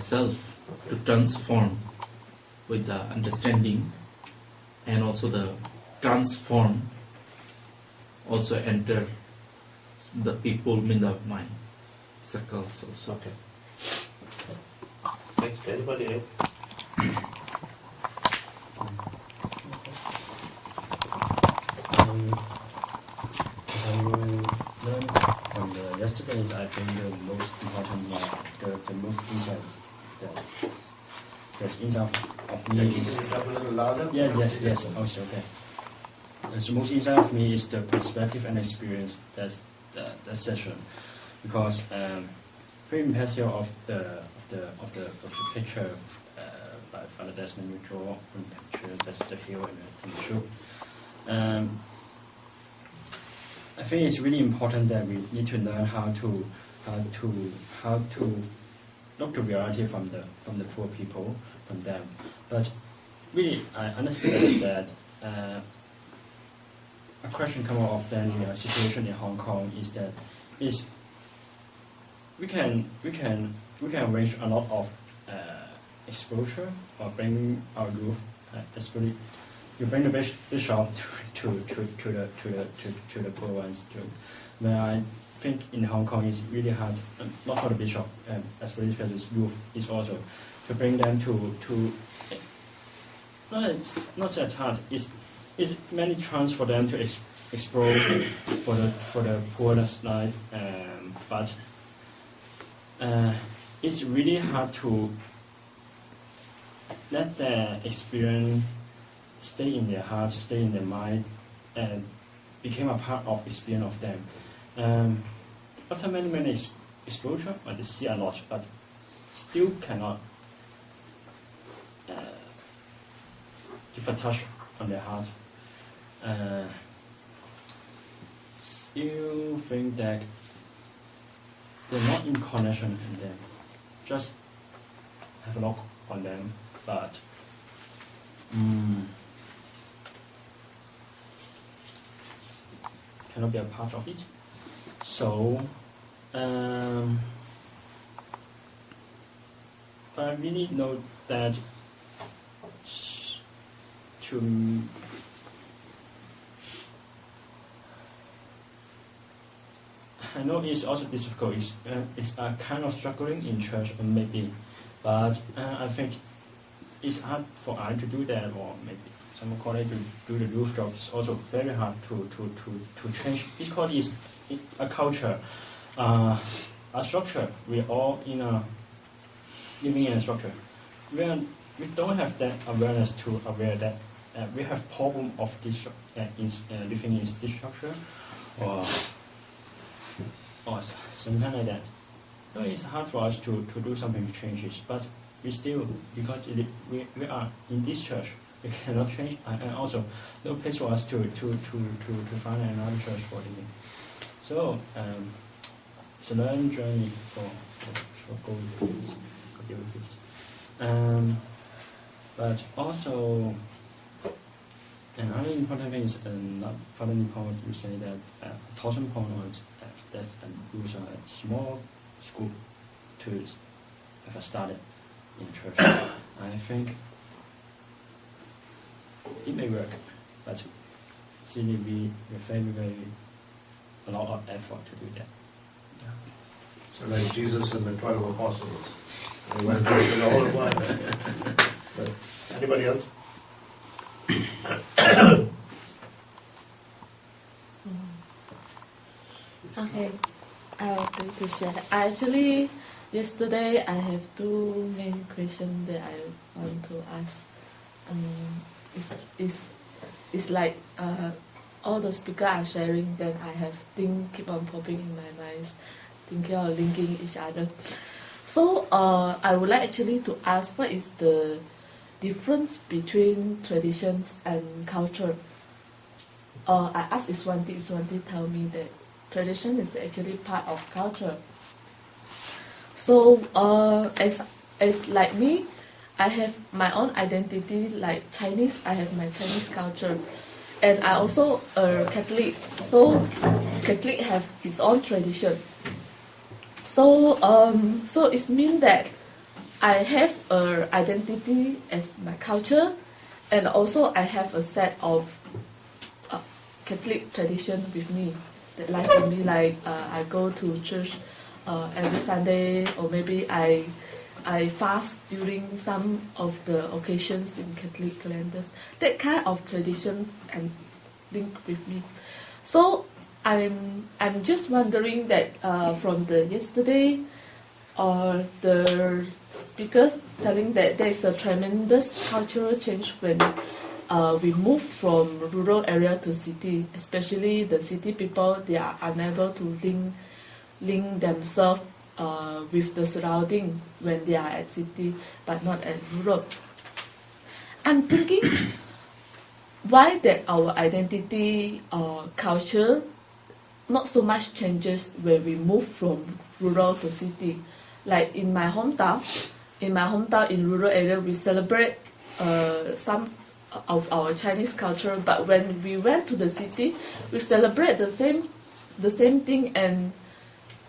myself to transform with the understanding, and also the transform also enter the people in the mind circles also. Okay. Thanks. Anybody else? As I learned from the yesterday's, I think the most important, the most insight that's inside of me Can is. you talk a little louder? Yes. Also, okay. The most inside of me is the perspective and experience that session, because very impressive of the picture by Father Desmond you draw on picture. That's the hill and the shoe. I think it's really important that we need to learn how to look the reality from the poor people, from them. But really, I understand that a question come up often in a situation in Hong Kong is that we can arrange a lot of exposure or bring our youth, especially you bring the bishop to the poor ones. Where I think in Hong Kong it's really hard, not for the bishop, especially for the youth, is also to bring them to. No, it's not that hard. It's many chance for them to explore for the poorest life, but it's really hard to let their experience stay in their heart, stay in their mind, and become a part of experience of them. After many exposure, they see a lot, but still cannot give a touch on their heart. Still think that they're not in connection with them. Just have a look on them, but cannot be a part of it. So, I really know that I know it's also difficult. It's a kind of struggling in church, maybe, but I think it's hard for I to do that, or maybe some colleagues to do the youth job. It's also very hard to change, because it's a culture, a structure. We're all living in a structure. We don't have that awareness to aware that we have problem of this living in this structure, or something like that. So it's hard for us to do something to change it, but we still, because we are in this church, we cannot change, and also no place for us to find another church for living. So it's a learning journey for going with this. But also another important thing is not following point. You say that 1,000 pounds that use a small school to have started in church. I think it may work, but still we very a lot of effort to do that. Yeah. So like Jesus and the 12 apostles, they went through the whole world. But anybody else? Okay, I was going to share. Actually, yesterday I have two main questions that I want to ask. It's like all the speakers are sharing, then I have things keep on popping in my mind, thinking of linking each other. So I would like actually to ask, what is the difference between traditions and culture? I asked Iswanti tell me that tradition is actually part of culture. So as like me, I have my own identity like Chinese. I have my Chinese culture, and I also Catholic. So Catholic have its own tradition. So it means that I have an identity as my culture, and also I have a set of Catholic tradition with me that lies with me. Like I go to church every Sunday, or maybe I fast during some of the occasions in Catholic calendars. That kind of traditions and link with me. So I'm just wondering that from the yesterday, the speakers telling that there is a tremendous cultural change when we move from rural area to city, especially the city people. They are unable to link themselves with the surrounding when they are at city, but not at rural. I'm thinking why that our identity or culture not so much changes when we move from rural to city. Like in my hometown in rural area, we celebrate some of our Chinese culture, but when we went to the city, we celebrate the same thing, and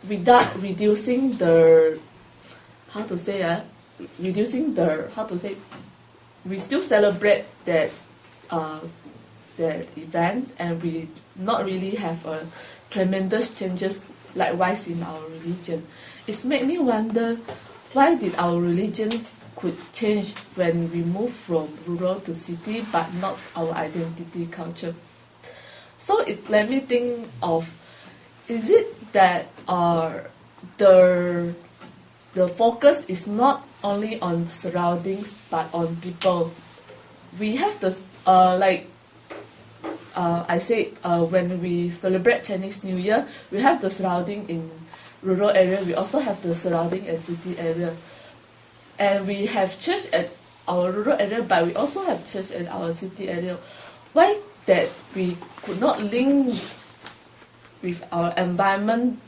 without reducing the we still celebrate that event, and we not really have a tremendous changes likewise in our religion. It's made me wonder why did our religion could change when we move from rural to city, but not our identity culture. So it let me think of, is it that the focus is not only on surroundings but on people? We have the I say when we celebrate Chinese New Year, we have the surrounding in rural area. We also have the surrounding at city area, and we have church at our rural area, but we also have church at our city area. Why that we could not link with our environment?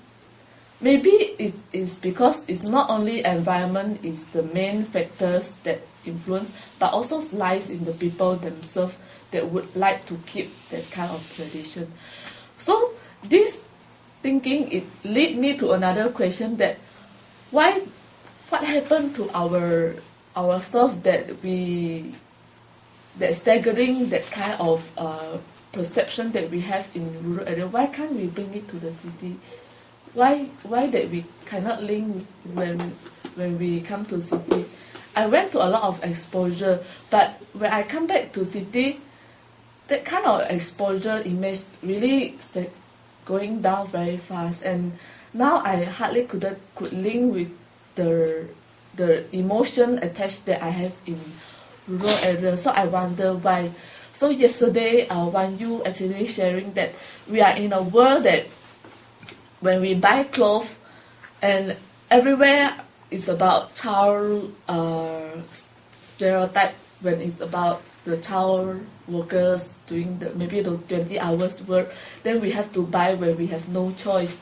Maybe it is because it's not only environment is the main factors that influence, but also lies in the people themselves that would like to keep that kind of tradition. So this thinking, it lead me to another question, that what happened to ourselves that staggering that kind of perception that we have in rural area? Why can't we bring it to the city? Why that we cannot link when we come to city? I went to a lot of exposure, but when I come back to city, that kind of exposure image really going down very fast, and now I hardly could link with the emotion attached that I have in rural area. So I wonder why. So yesterday, Wan Yu actually sharing that we are in a world that when we buy clothes, and everywhere is about child stereotype, when it's about the child workers doing maybe the 20 hours work, then we have to buy when we have no choice.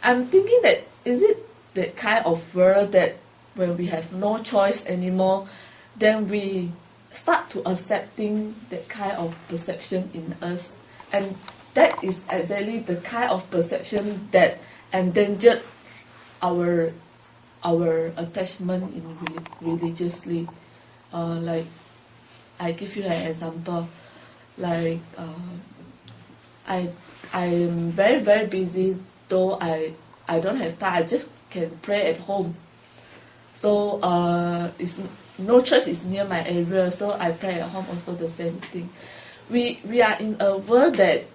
I'm thinking that is it that kind of world that when we have no choice anymore, then we start to accepting that kind of perception in us, and that is exactly the kind of perception that endangered our attachment in religiously. Like I give you an example, like I am very, very busy, though I don't have time, I just can pray at home. So no church is near my area, so I pray at home also the same thing. We are in a world that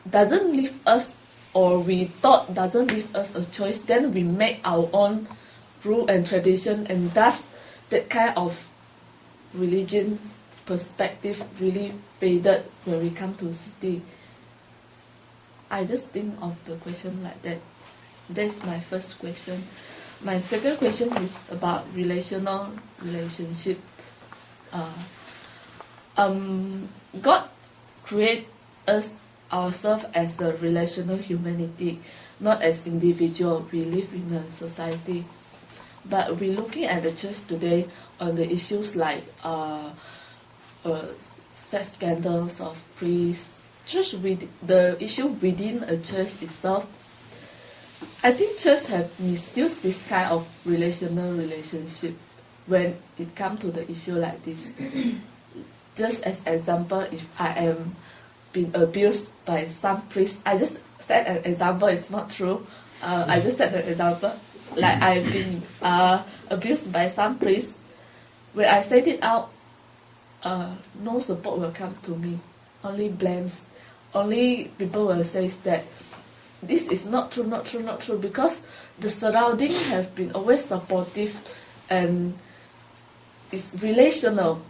doesn't leave us, or we thought doesn't leave us a choice, then we make our own rule and tradition, and thus that kind of religion perspective really faded when we come to city. I just think of the question like that. That's my first question. My second question is about relationship. God create us ourselves as a relational humanity, not as individual. We live in a society, but we're looking at the church today on the issues like sex scandals of priests. The issue within a church itself. I think church have misused this kind of relationship when it comes to the issue like this. Just as example, if I am being abused by some priest, I just set an example. It's not true. I just set an example. Like I've been abused by some priest. When I said it out, no support will come to me. Only blames. Only people will say that this is not true, not true, not true, because the surrounding have been always supportive and it's relational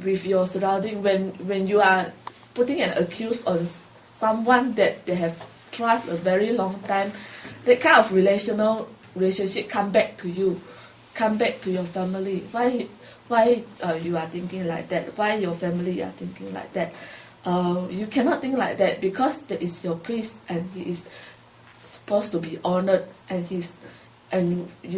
with your surrounding. When you are putting an accuse on someone that they have trust a very long time, that kind of relationship come back to you, come back to your family. Why you are thinking like that? Why your family are thinking like that? You cannot think like that because that is your priest and he is supposed to be honored and you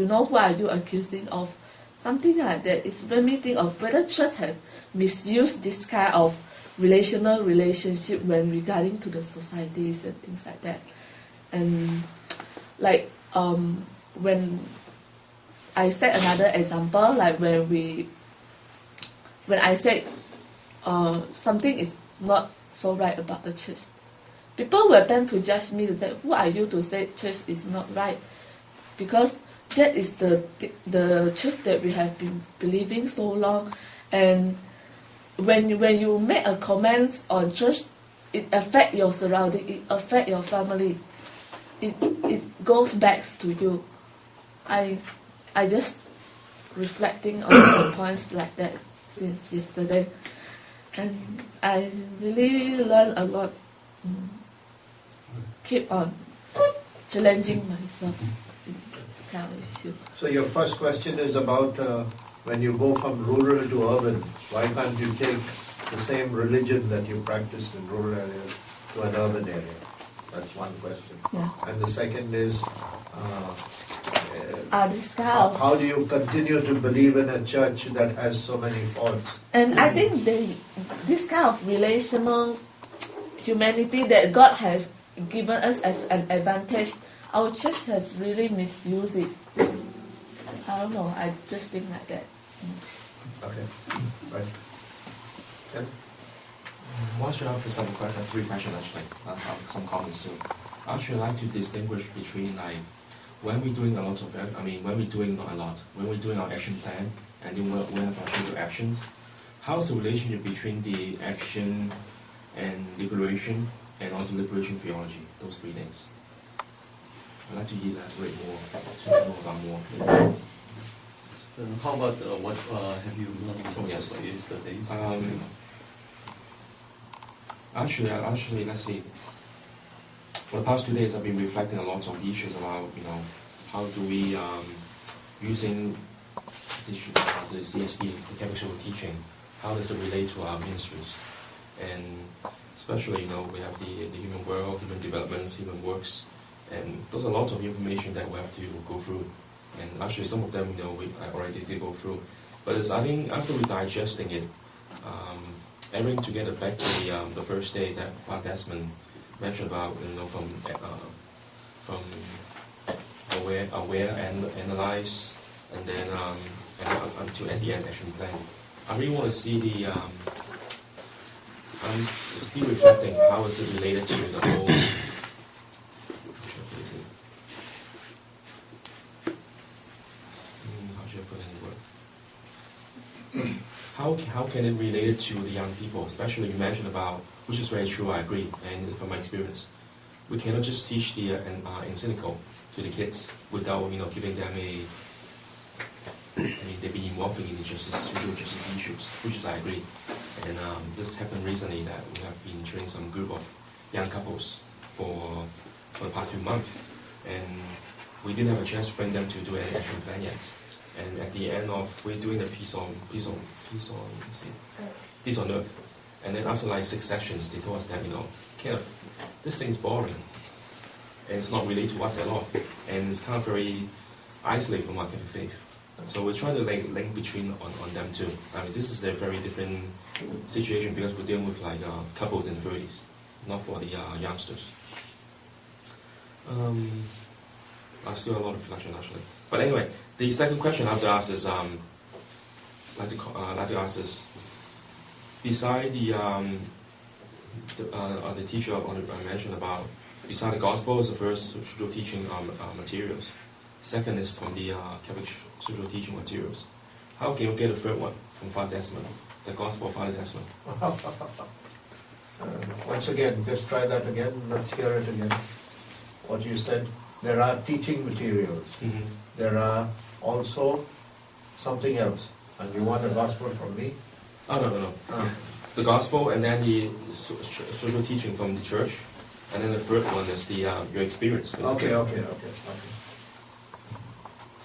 know who are you accusing of? Something like that. It made me think of whether church have misused this kind of relationship when regarding to the societies and things like that. And like when I set another example, like when I said something is not so right about the church, people will tend to judge me to say, who are you to say church is not right? Because that is the church that we have been believing so long. And when you make a comment on church, it affects your surrounding, it affects your family. It goes back to you. I just reflecting on some points like that since yesterday, and I really learned a lot. Keep on challenging myself in this kind of issue. So your first question is about when you go from rural to urban, why can't you take the same religion that you practiced in rural areas to an urban area? That's one question. Yeah. And the second is, How do you continue to believe in a church that has so many faults? And I think this kind of relational humanity that God has given us as an advantage, our church has really misused it. I don't know, I just think like that. Okay, right. Yeah. Why should I ask some three questions actually? Some comments too. I should like to distinguish between like when we're doing when we're doing not a lot, when we're doing our action plan and then we have actually do actions. How's the relationship between the action and liberation and also liberation theology? Those three things. I'd like to elaborate more, to know about more. How about what have you learned yes. yesterday? Actually, let's see. For the past 2 days, I've been reflecting a lot on issues about, how do we, using the CSD, the chemical teaching, how does it relate to our ministries? And especially, we have the human world, human developments, human works, and there's a lot of information that we have to go through. And actually, some of them, I already did go through. But I think after we digesting it, everything together back to the first day that Father Desmond mentioned about, from aware and analyze, and then until at the end action plan. I really want to see I'm still reflecting how is it related to the whole. How can it relate to the young people? Especially you mentioned about, which is very true, I agree, and from my experience, we cannot just teach the encyclical to the kids without giving them they've been involving in the social justice issues, which is I agree. And this happened recently that we have been training some group of young couples for the past few months, and we didn't have a chance to bring them to do an action plan yet. And at the end of, we're doing the peace on earth. And then after like 6 sessions, they told us that, kind of, this thing's boring. And it's not related to us at all. And it's kind of very isolated from our Catholic faith. So we're trying to link between on them too. This is a very different situation because we're dealing with like couples in the 30s, not for the youngsters. Still a lot of reflection actually. But anyway, the second question I have to ask is, like to ask is, beside the teacher I mentioned about, beside the gospel is the first spiritual teaching materials. Second is from the Catholic spiritual teaching materials. How can you get a third one from Father Desmond, the gospel of Father Desmond? Once again, just try that again. Let's hear it again. What you said. There are teaching materials. Mm-hmm. There are also something else. And you want a gospel from me? Oh, no. The gospel, and then the spiritual teaching from the church, and then the third one is the your experience. Basically. Okay.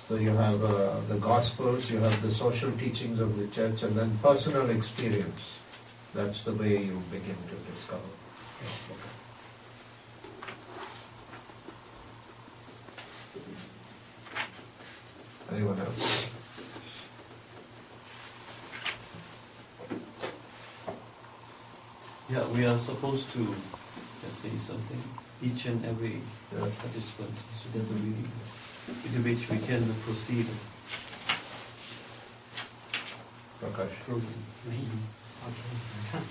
So you have the gospels, you have the social teachings of the church, and then personal experience. That's the way you begin to discover. Anyone else? Yeah, we are supposed to say something, each and every participant, so that with which we can proceed. Prakash. Me? Okay.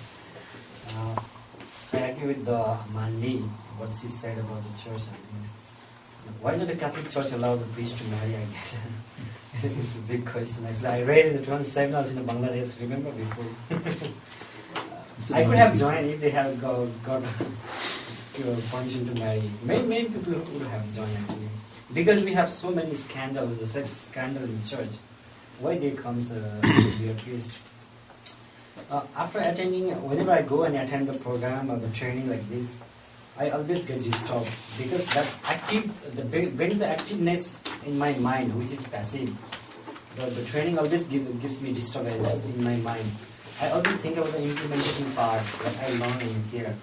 I agree with the Mandy, what she said about the church and things. Why not the Catholic Church allow the priest to marry, I guess? It's a big question. Actually, I raised it once seminars in Bangladesh, remember before? I could have joined if they have got permission to marry. Many people would have joined actually. Because we have so many scandals, the sex scandal in the church. Why they comes to be a priest? After attending, whenever I go and attend the program or the training like this, I always get disturbed because that brings the activeness in my mind, which is passive. The training always gives me disturbance in my mind. I always think about the implementation part that I learn in here.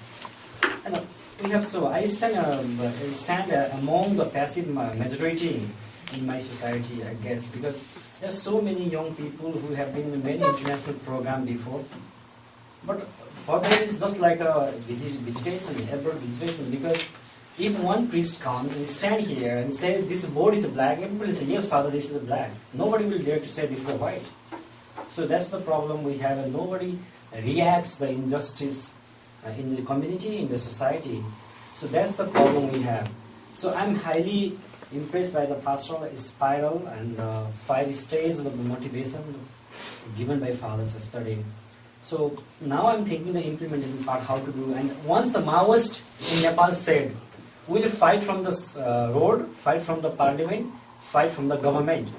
And I stand among the passive majority in my society, I guess, because there are so many young people who have been in many international programs before. But for them it's just like a visitation, abroad visitation, because if one priest comes and stand here and say this board is black, everybody will say, yes, Father, this is a black. Nobody will dare to say this is a white. So that's the problem we have, and nobody reacts the injustice in the community, in the society. So that's the problem we have. So I'm highly impressed by the pastoral spiral and 5 stages of the motivation given by fathers studying. So now I'm thinking the implementation part, how to do. And once the Maoist in Nepal said, we'll fight from the road, fight from the parliament, fight from the government.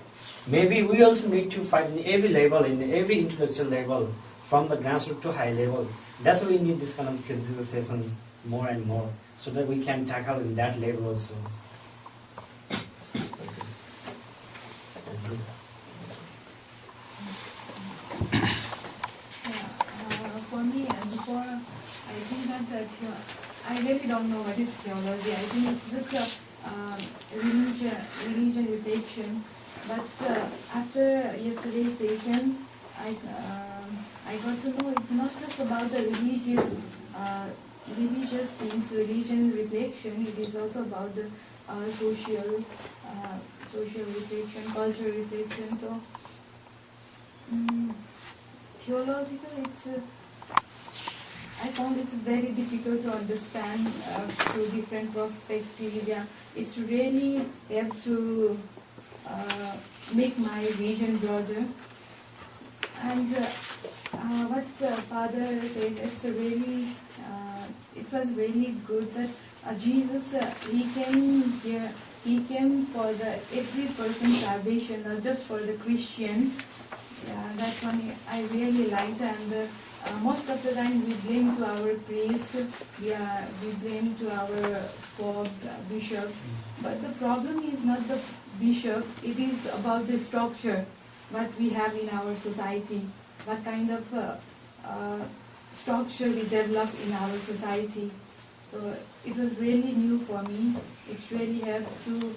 Maybe we also need to fight in every level, in every intellectual level, from the grassroots to high level. That's why we need this kind of theological session more and more, so that we can tackle in that level also. For me, before I think that I really don't know what is theology. I think it's just a religion reflection. But after yesterday's session, I got to know it's not just about the religious things, religion reflection. It is also about the social reflection, cultural reflection. So theological, I found it's very difficult to understand through different perspectives. Yeah, it's really helped to make my vision broader. And what Father said, it was really good that Jesus, he came here, he came for every person's salvation, not just for the Christian. Yeah, that one I really liked. And most of the time we blame to our priests, we blame to our pope, bishops. But the problem is not the bishop, it is about the structure, what we have in our society, what kind of structure we develop in our society. So it was really new for me. It really helped to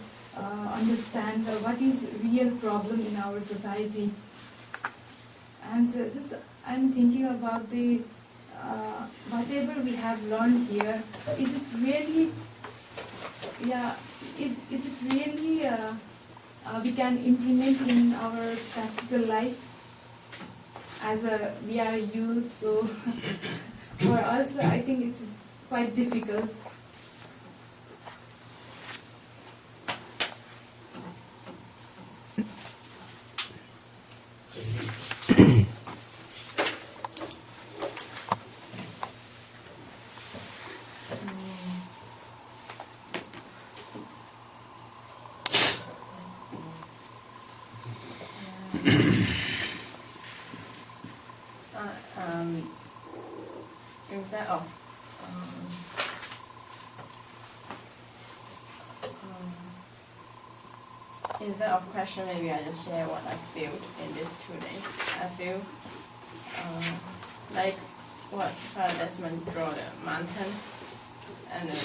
understand what is real problem in our society. And I'm thinking about the whatever we have learned here. Is it really, is it really we can implement in our practical life as we are youth, so for us I think it's quite difficult. Instead of instead of question, maybe I just share what I feel in these 2 days. I feel like what Father Desmond draw the mountain and the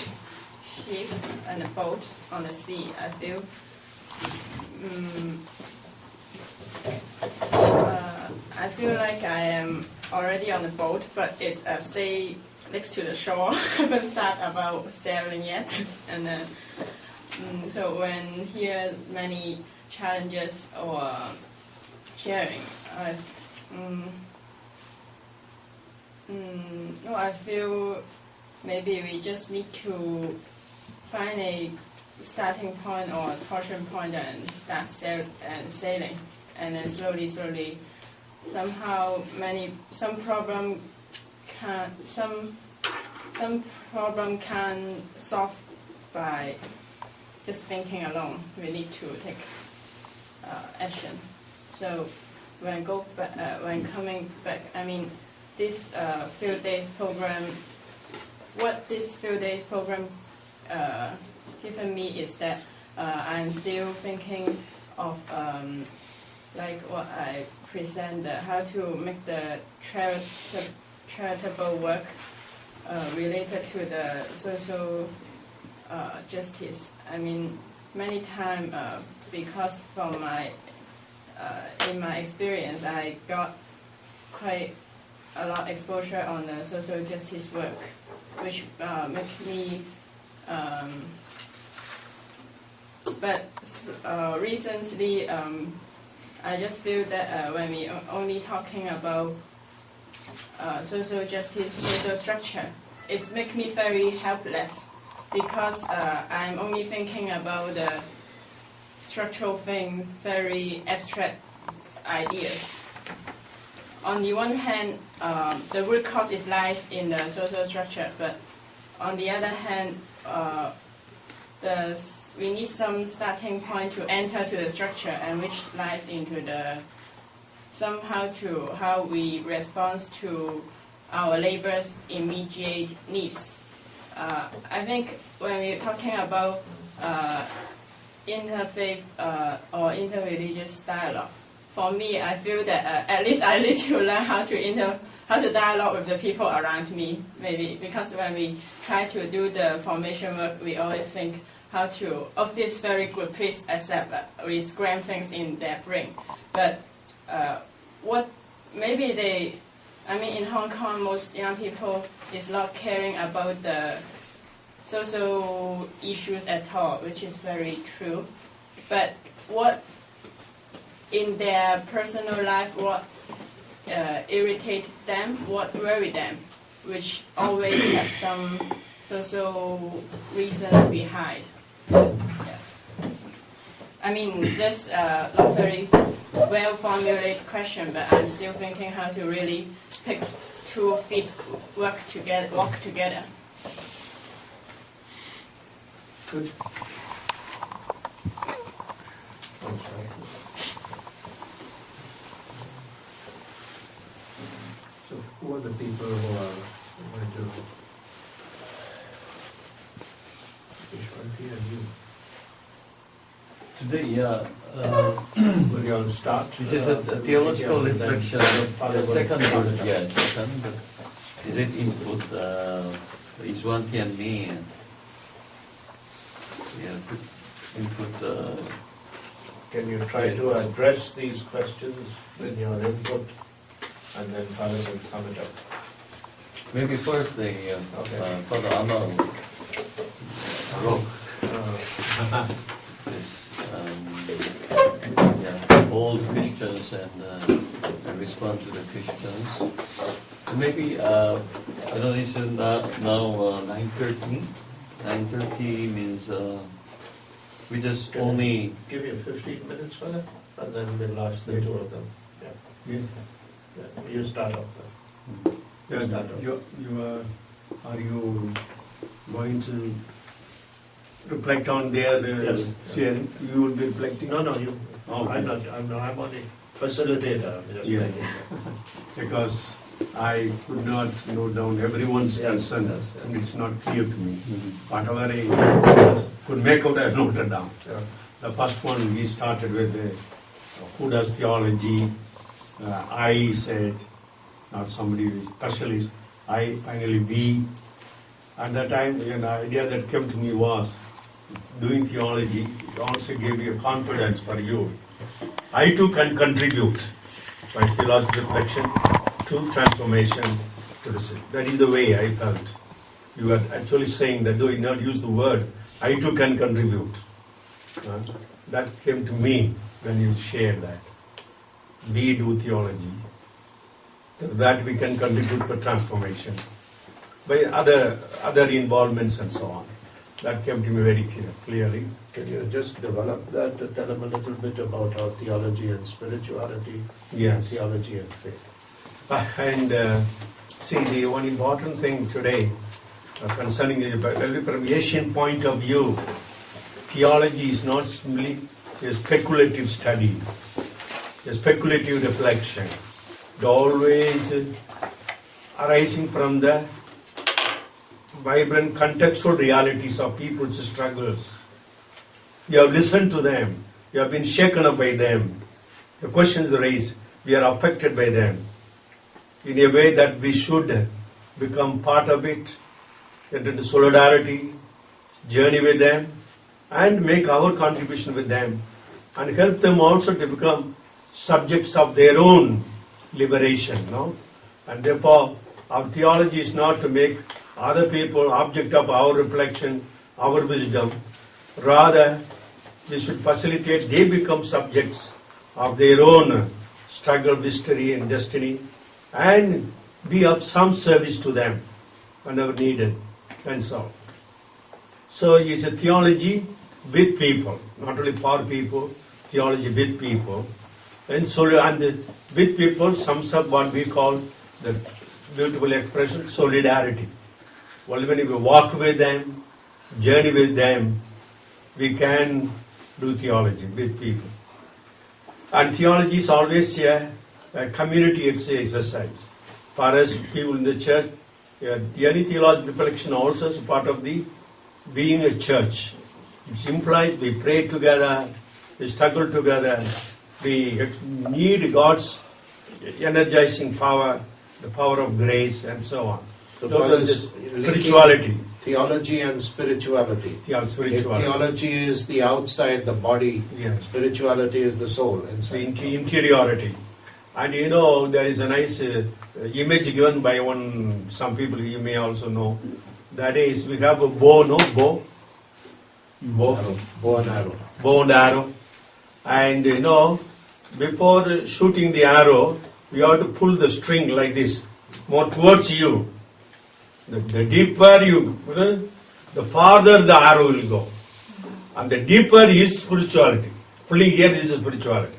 ship and the boats on the sea. I feel I feel like I am already on the boat, but it stay next to the shore. I haven't started about sailing yet, and so when hear many challenges or sharing, I feel maybe we just need to find a starting point or a torsion point and start sailing, and then slowly somehow some problem can solve by just thinking alone. We need to take action. So when coming back, I mean this few days program. What this few days program given me is that I'm still thinking of like what I present, how to make the charitable work related to the social justice. I mean, many times because from in my experience, I got quite a lot of exposure on the social justice work, which make me. But recently, I just feel that when we are only talking about social justice, social structure, it makes me very helpless because I'm only thinking about the structural things, very abstract ideas. On the one hand, the root cause lies in the social structure, but on the other hand, we need some starting point to enter to the structure, and which lies into the somehow to how we respond to our labor's immediate needs. I think when we're talking about interfaith or interreligious dialogue, for me, I feel that at least I need to learn how to dialogue with the people around me. Maybe because when we try to do the formation work, we always think how to, this very good, please accept. We scram things in their brain. But in Hong Kong, most young people is not caring about the social issues at all, which is very true. But what in their personal life, what irritates them, what worry them, which always have some social reasons behind. Yes. I mean, just not very well-formulated question, but I'm still thinking how to really pick 2 feet, walk together. Good. So who are the people who are going to Vishwanti and you? Today, Will you all start? this is a theological reflection. The second part, second. Is it input Vishwanti and me? Input. Can you try to address these questions with your input, and then Father will sum it up? Maybe first the Father Amal wrote all Christians and respond to the Christians. And maybe, I don't know, it's now 9:30. 9:30 means we just only... Give you 15 minutes for that, and then we'll ask the two of them. Yeah. You start off then. Yes, Start off. are you going to reflect on their Yes. sharing? You will be reflecting? No, you. Oh, I'm only facilitator. I'm just Yeah. making- Because I could not note down everyone's Yes, concern. yes, yes. So it's not clear to me. Whatever I could make out, I noted down. Yeah. The first one, we started with who does theology. I said, not somebody who is specialist. I, finally we. At that time, the idea that came to me was, doing theology also gave you a confidence for you. I too can contribute by theological reflection to transformation to the city. That is the way I felt. You are actually saying that though you not use the word, I too can contribute. That came to me when you shared that. We do theology. That we can contribute for transformation. By other involvements and so on. That came to me very clearly. Can you just develop that to tell them a little bit about our theology and spirituality, Yes. theology and faith? And see, the one important thing today concerning from Asian point of view, theology is not simply a speculative study, a speculative reflection. It always arising from the vibrant contextual realities of people's struggles. You have listened to them. You have been shaken up by them. The questions raised, we are affected by them. In a way that we should become part of it, enter into solidarity, journey with them, and make our contribution with them, and help them also to become subjects of their own liberation. No? And therefore, our theology is not to make other people object of our reflection, our wisdom. Rather, we should facilitate they become subjects of their own struggle, history, and destiny, and be of some service to them whenever needed, and so on. So it's a theology with people, not only for people, theology with people. And so, with people sums up what we call the beautiful expression, solidarity. Well, when we walk with them, journey with them, we can do theology with people. And theology is always a community exercise. For us, people in the church, any theological reflection also is part of the being a church. It implies we pray together, we struggle together, we need God's energizing power, the power of grace, and so on. So Those for are us, spirituality. Theology and spirituality. Yeah, If spirituality. theology is the outside, the body, Yes. spirituality is the soul The inside. interiority. And there is a nice image given by some people you may also know. That is, we have a bow, no? Bow? Bow and arrow. Bow and arrow. And before shooting the arrow, you have to pull the string like this, more towards you. The deeper the farther the arrow will go. And the deeper is spirituality. Pulling here is spirituality.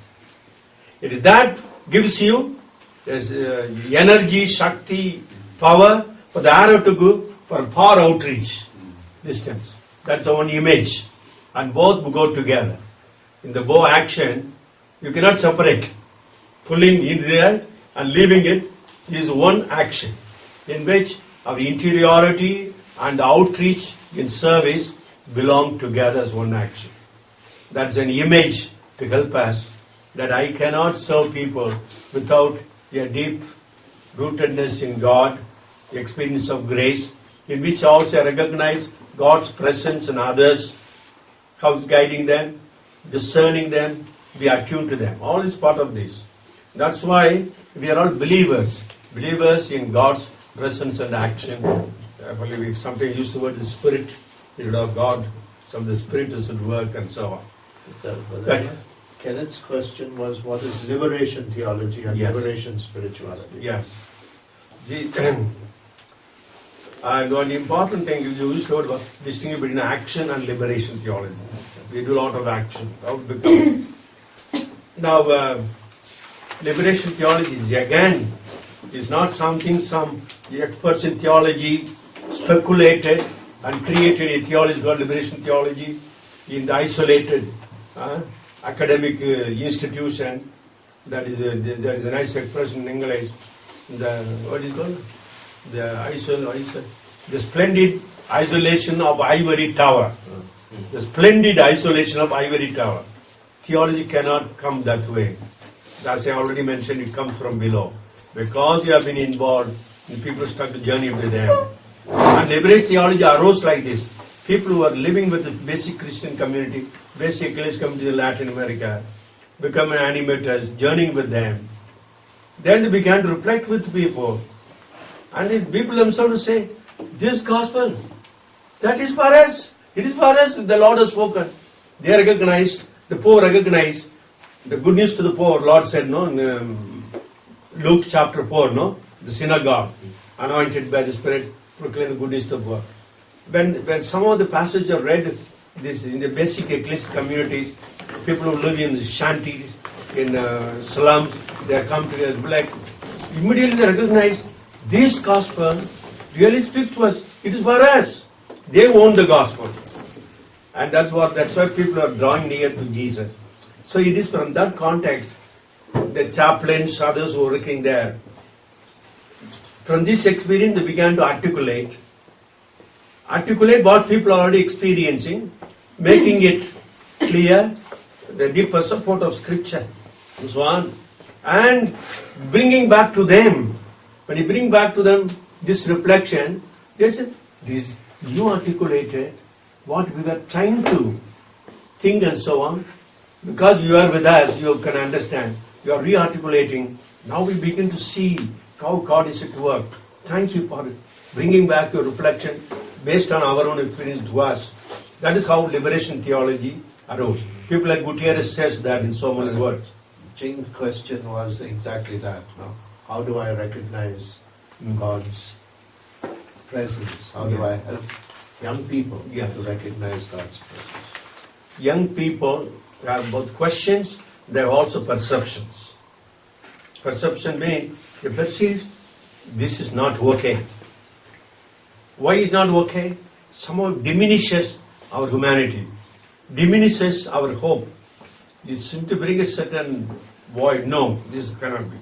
It is that gives you energy, shakti, power for the arrow to go for far outreach distance. That's one image. And both go together. In the bow action, you cannot separate. Pulling in there and leaving it is one action in which our interiority and outreach in service belong together as one action. That's an image to help us that I cannot serve people without a deep rootedness in God, the experience of grace, in which also I recognize God's presence in others, how it's guiding them, discerning them, be attuned to them. All is part of this. That's why we are all believers in God's presence and action. I believe we sometimes use the word the Spirit of God some of the spirits would work and so on. That Kenneth's question was, what is liberation theology and Yes. liberation spirituality? Yes. And one important thing, you used the word distinguish between action and liberation theology. We do a lot of action. Now, liberation theology is not something some experts in theology speculated and created a theology called liberation theology in the isolated academic institution. There is a nice expression in English. What is it called? The splendid isolation of ivory tower. The splendid isolation of ivory tower. Theology cannot come that way. As I already mentioned, it comes from below. Because you have been involved, and people start to journey with them. And liberation theology arose like this. People who are living with the basic Christian community, basic Ecclesiastic community in Latin America, become animators, journeying with them. Then they began to reflect with people. And the people themselves say, this gospel, that is for us. It is for us, the Lord has spoken. They recognized, the poor recognized the good news to the poor. Lord said, no, in Luke chapter 4, no, the synagogue, anointed by the Spirit, proclaim the good news to the poor. When some of the passages are read, this in the basic ecclesiastic communities, people who live in shanties, in slums, they come together, like, immediately they recognize this gospel really speaks to us. It is for us. They own the gospel. And that's why people are drawing near to Jesus. So it is from that context, the chaplains, others who are working there, from this experience they began to articulate what people are already experiencing, making it clear, the deeper support of scripture and so on, and bringing back to them. When you bring back to them this reflection, they say, this you articulated what we were trying to think and so on. Because you are with us, you can understand. You are re-articulating. Now we begin to see how God is at work. Thank you for bringing back your reflection based on our own experience to us. That is how liberation theology arose. People like Gutierrez says that in so many words. Ching's question was exactly that. No? How do I recognize God's presence? How do I help young people to recognize God's presence? Young people have both questions, they have also perceptions. Perception means they perceive this is not okay. Why is not okay? Somehow diminishes our humanity, diminishes our hope. You seem to bring a certain void. No, this cannot be.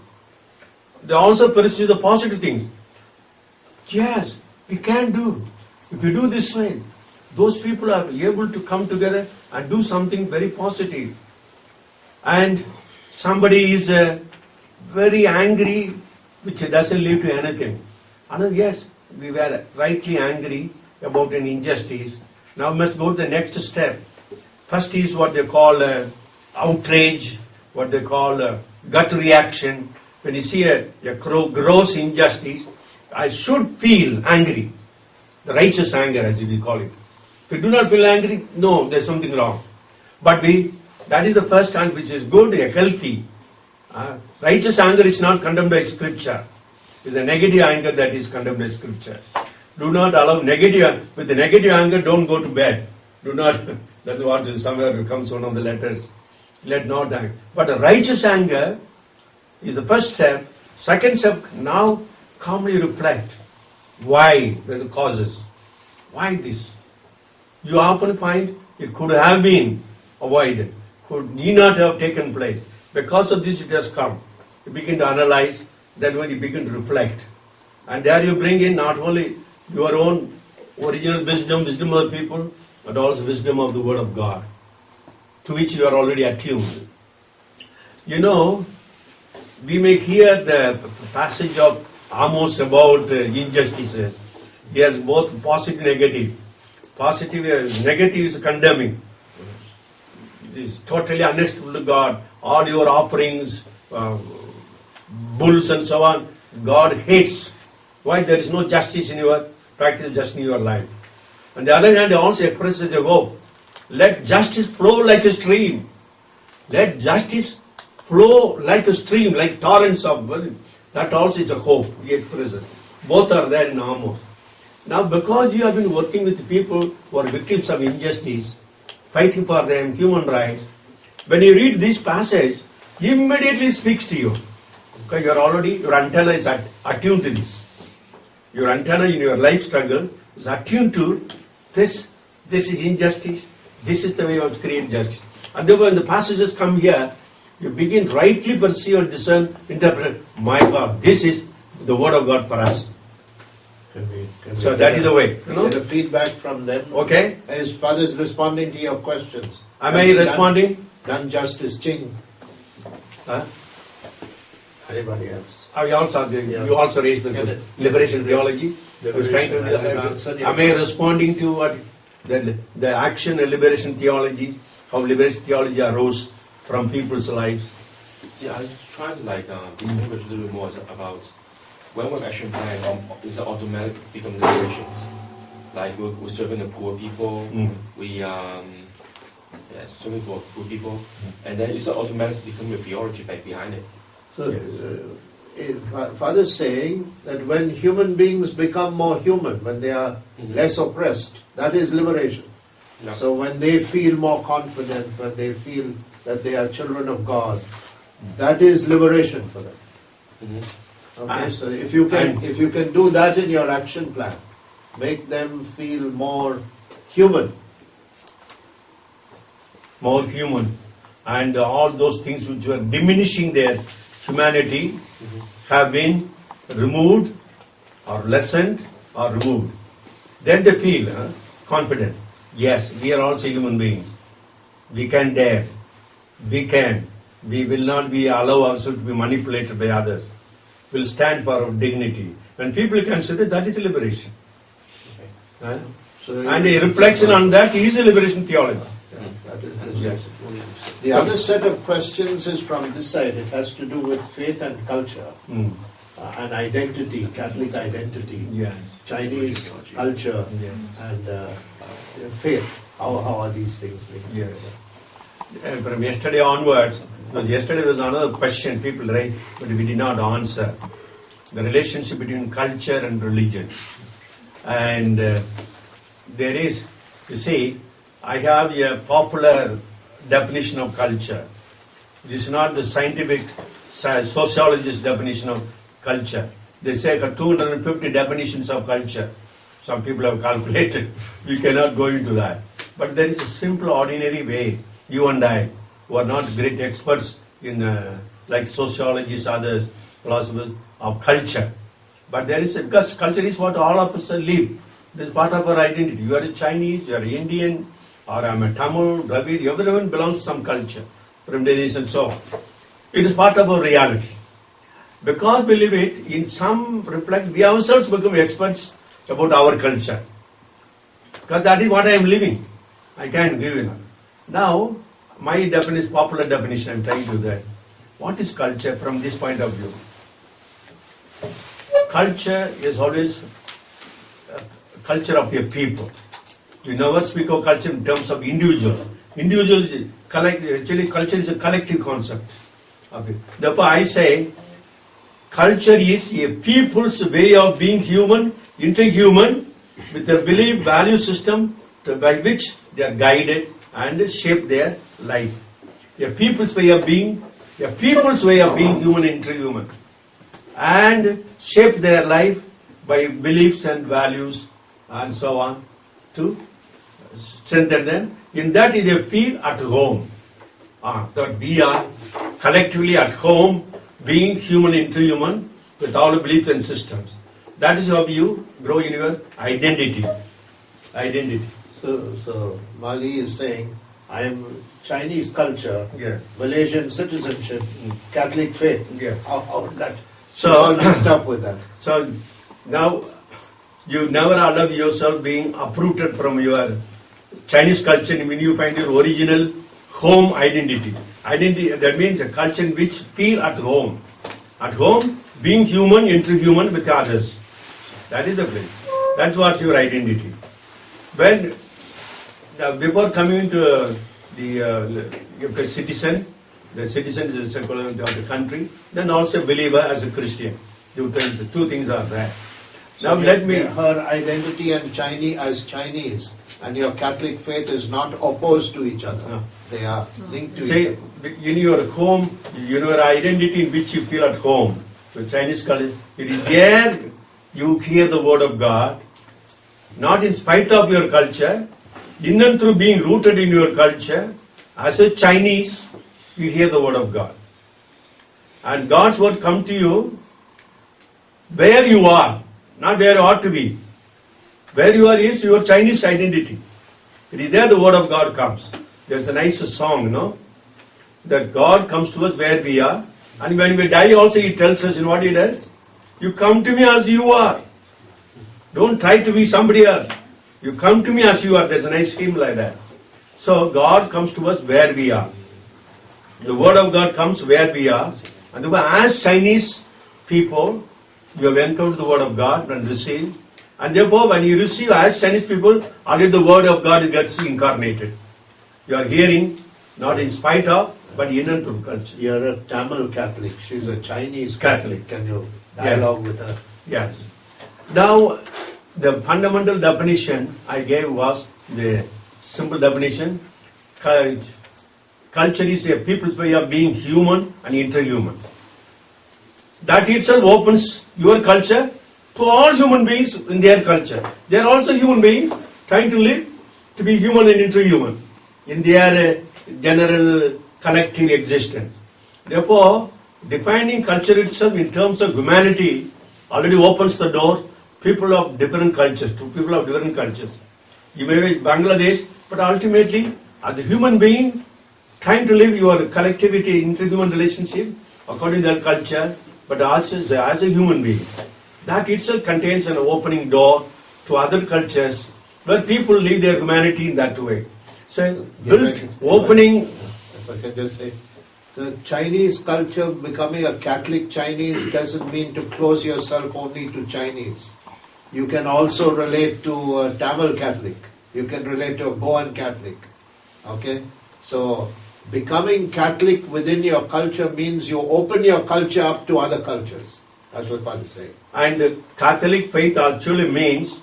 They also perceive the positive things. Yes, we can do. If we do this way, those people are able to come together and do something very positive. And somebody is very angry, which doesn't lead to anything. And yes, we were rightly angry about an injustice. Now we must go to the next step. First is what they call outrage, what they call gut reaction. When you see a gross injustice, I should feel angry. The righteous anger, as we call it. If we do not feel angry, no, there's something wrong. But that is the first hand which is good, healthy. Righteous anger is not condemned by Scripture. It's a negative anger that is condemned by Scripture. Do not allow negative, with the negative anger, don't go to bed. Do not, that's what somewhere comes one of the letters. Let not anger. But a righteous anger is the first step. Second step, now calmly reflect. Why? There's the causes. Why this? You often find it could have been avoided, need not have taken place. Because of this it has come. You begin to analyze, then when you begin to reflect. And there you bring in not only your own original wisdom, wisdom of the people, but also wisdom of the Word of God, to which you are already attuned. You know, we may hear the passage of Amos about injustices. He has both positive and negative. Positive, negative is condemning. It is totally unacceptable to God. All your offerings, bulls and so on, God hates. Why? There is no justice in your practice, just in your life. On the other hand, he also expresses a hope. Let justice flow like a stream. Let justice flow like a stream, like torrents of well, that also is a hope we express it. Both are there in Amos. Now because you have been working with people who are victims of injustice, fighting for them, human rights, when you read this passage, immediately speaks to you. Because your antenna is attuned to this. Your antenna in your life struggle is attuned to this. This is injustice. This is the way of create justice. And therefore, when the passages come here, you begin rightly perceive and discern, interpret. My God, this is the word of God for us. So that is the way. You know? Get a feedback from them. Okay. As Father is responding to your questions. Am I responding? Done justice, Ching. Huh? Anybody else? You also raised the liberation theology. I was trying to. Am I responding to what the action and liberation theology? How liberation theology arose from people's lives? See, I was trying to distinguish a little bit more about when one action plan is automatic become liberations. Like we're serving the poor people, we serving for poor people, and then it's automatic become a theology back behind it. So, Father's saying that when human beings become more human, when they are less oppressed, that is liberation. Yeah. So when they feel more confident, when they feel that they are children of God, that is liberation for them. Okay, so if you can do that in your action plan, make them feel more human. More human. And all those things which were diminishing their humanity have been removed or lessened or removed. Then they feel confident. Yes, we are also human beings. We can dare. We can. We will not allow ourselves to be manipulated by others. We will stand for our dignity. When people consider that is liberation. Okay. And a reflection on that is a liberation theology. Yes. The other set of questions is from this side. It has to do with faith and culture, and identity, Catholic identity, Chinese culture, and faith. How are these things linked? From yesterday onwards, because yesterday was another question people raised, but we did not answer. The relationship between culture and religion. And there is, you see, I have a popular definition of culture. This is not the scientific sociologist definition of culture. They say 250 definitions of culture. Some people have calculated. We cannot go into that. But there is a simple, ordinary way. You and I, who are not great experts in like sociologists, others, philosophers, of culture. But there is because culture is what all of us live. It is part of our identity. You are a Chinese, you are an Indian, or I am a Tamil, Dravid, everyone belongs to some culture, from Dennis and so on. It is part of our reality. Because we live it, in some reflect, we ourselves become experts about our culture. Because that is what I am living. I can't give you. Now, my definition, popular definition, I am trying to do that. What is culture from this point of view? Culture is always culture of a people. We never speak of culture in terms of individuals. Individuals, actually culture is a collective concept. Okay. Therefore I say, culture is a people's way of being human, interhuman, with a belief, value system by which they are guided and shape their life. A people's way of being human, interhuman, and shape their life by beliefs and values and so on to strengthen them. In that they feel at home. That we are collectively at home, being human, interhuman, with all the beliefs and systems. That is how you grow in your identity. So Mali is saying, I am Chinese culture, Malaysian citizenship, Catholic faith. How would that? So all mixed up with that. So now you never allow yourself being uprooted from your Chinese culture when you find your original home identity. Identity, that means a culture in which feel at home. At home, being human, interhuman with others. That is the place. That's what's your identity. When before coming to the citizen is a equivalent of the country, then also believer as a Christian. Two things are there. So Now let me. her identity and Chinese and your Catholic faith is not opposed to each other. No. They are linked to Say, each other. in your home, your identity in which you feel at home. The Chinese culture, it is there you hear the word of God, not in spite of your culture, in and through being rooted in your culture. As a Chinese, you hear the word of God. And God's word come to you where you are, not where you ought to be. Where you are is your Chinese identity. It is there the word of God comes. There's a nice song, no? That God comes to us where we are. And when we die also He tells us in what He does. You come to me as you are. Don't try to be somebody else. You come to me as you are. There's a nice hymn like that. So God comes to us where we are. The word of God comes where we are. And therefore, as Chinese people, you have encountered the word of God and received. And therefore, when you receive as Chinese people, already the word of God gets incarnated. You are hearing, not in spite of, but in and through culture. You're a Tamil Catholic. She's a Chinese Catholic. Can you dialogue with her? Yes. Now, the fundamental definition I gave was the simple definition. Culture is a people's way of being human and interhuman. That itself opens your culture to all human beings in their culture. They are also human beings trying to live to be human and interhuman in their general collective existence. Therefore, defining culture itself in terms of humanity already opens the door people of different cultures, to people of different cultures. You may be Bangladesh, but ultimately, as a human being, trying to live your collectivity, interhuman relationship according to their culture, but as a human being. That itself contains an opening door to other cultures where people live their humanity in that way. So, opening. If I can just say, the Chinese culture, becoming a Catholic Chinese doesn't mean to close yourself only to Chinese. You can also relate to a Tamil Catholic. You can relate to a Goan Catholic. Okay? So, becoming Catholic within your culture means you open your culture up to other cultures. That's what Father is saying. And Catholic faith actually means,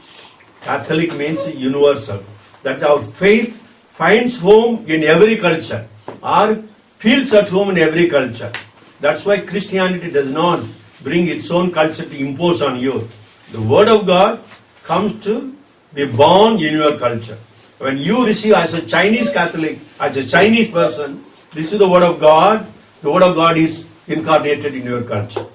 Catholic means universal. That's our faith finds home in every culture, or feels at home in every culture. That's why Christianity does not bring its own culture to impose on you. The Word of God comes to be born in your culture. When you receive as a Chinese Catholic, as a Chinese person, this is the Word of God. The Word of God is incarnated in your culture.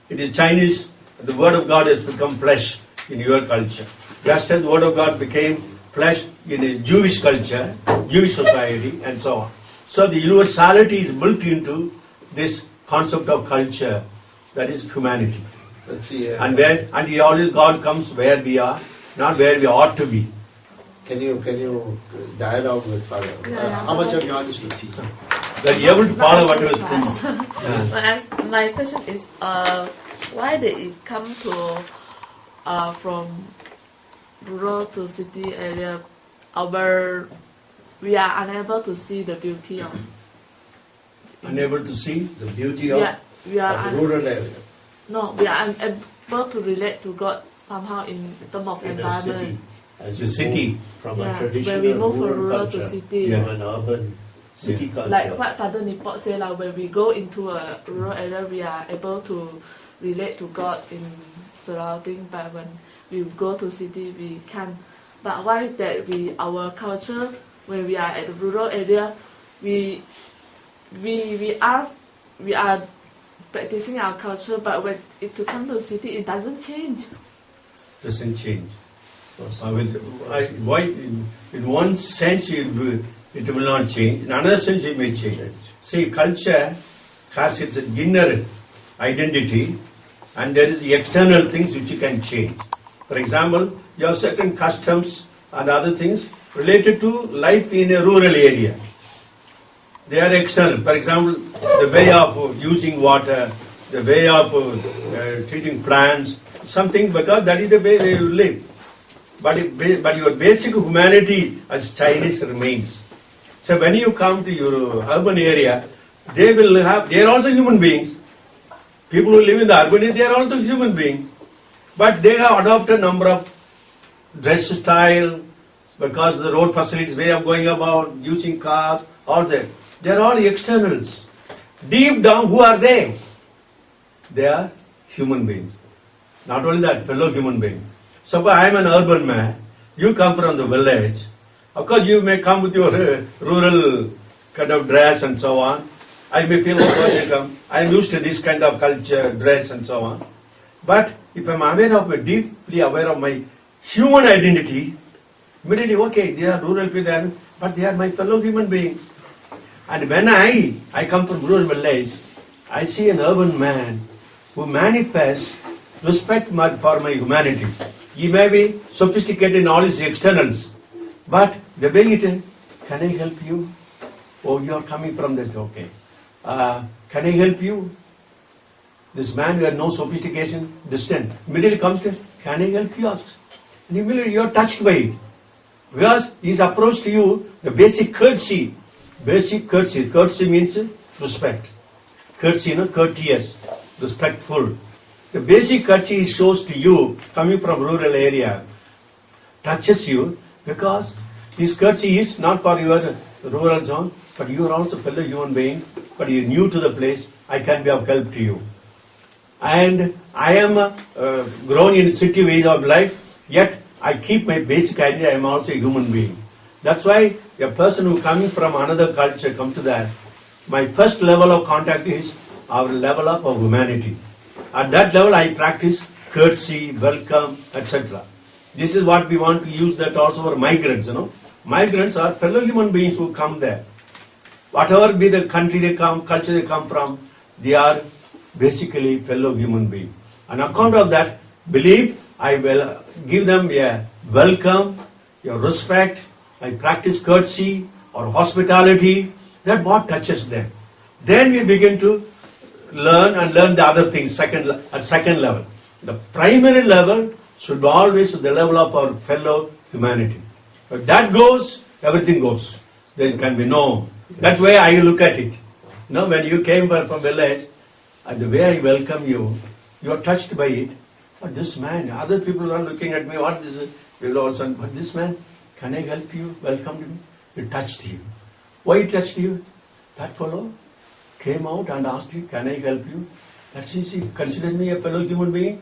It is Chinese, the Word of God has become flesh in your culture. Just as the Word of God became flesh in a Jewish culture, Jewish society, and so on. So the universality is built into this concept of culture, that is humanity. Let's see. And always God comes where we are, not where we ought to be. Can you dialogue with Father? How much have you understood? That you able to follow what was said. My question is, why did it come to from rural to city area, where we are unable to see the beauty of? Unable to see the beauty of rural area. No, we are unable to relate to God somehow in terms of environment. As the city. From a traditional when we move from rural rural culture to city, to an urban city culture. like what Father Nipot said, like when we go into a rural area, we are able to relate to God in surrounding, but when we go to city, we can't. But why that our culture, when we are at the rural area, we are practicing our culture, but when it to come to the city, it doesn't change. Doesn't change. Why? In one sense, it will not change. In another sense, it may change. See, culture has its inner identity, and there is the external things which you can change. For example, you have certain customs and other things related to life in a rural area. They are external. For example, the way of using water, the way of treating plants, something, because that is the way they live. but your basic humanity as Chinese remains. So when you come to your urban area, they are also human beings. People who live in the urban area, they are also human beings. But they have adopted a number of dress style, because the road facilities, way of going about, using cars, all that. They are all externals. Deep down, who are they? They are human beings. Not only that, fellow human beings. Suppose I am an urban man, you come from the village. Of course, you may come with your rural kind of dress and so on. I may feel, I am used to this kind of culture, dress and so on. But if I am deeply aware of my human identity, immediately, okay, they are rural people, but they are my fellow human beings. And when I come from rural village, I see an urban man who manifests respect for my humanity. He may be sophisticated in all his externals, but the way it is, can I help you? Oh, you are coming from that, okay. Can I help you? This man who had no sophistication, distant, immediately comes to him, can I help you? Asks. And immediately you are touched by it. Because his approach to you, the basic courtesy. Basic courtesy. Courtesy means respect. Courtesy, courteous, respectful. The basic courtesy he shows to you, coming from rural area, touches you, because his courtesy is not for your rural zone, but you are also a fellow human being, but you are new to the place, I can be of help to you. And I am grown in city ways of life, yet I keep my basic idea, I am also a human being. That's why a person who coming from another culture come to that, my first level of contact is our level of humanity. At that level I practice courtesy, welcome, etc. This is what we want to use that also for migrants, Migrants are fellow human beings who come there. Whatever be the country they come, culture they come from, they are basically fellow human beings. On account of that, believe I will give them a welcome, a respect, I practice courtesy or hospitality, that what touches them. Then we begin to learn the other things at second level. The primary level should be always the level of our fellow humanity. If that goes, everything goes. There can be no. That's why I look at it. When you came from village, and the way I welcome you, you are touched by it. But this man, other people are looking at me, what this is? People also, but this man, can I help you? Welcome to me. It touched you. Why it touched you? That fellow came out and asked you, can I help you? That's easy. Consider me a fellow human being,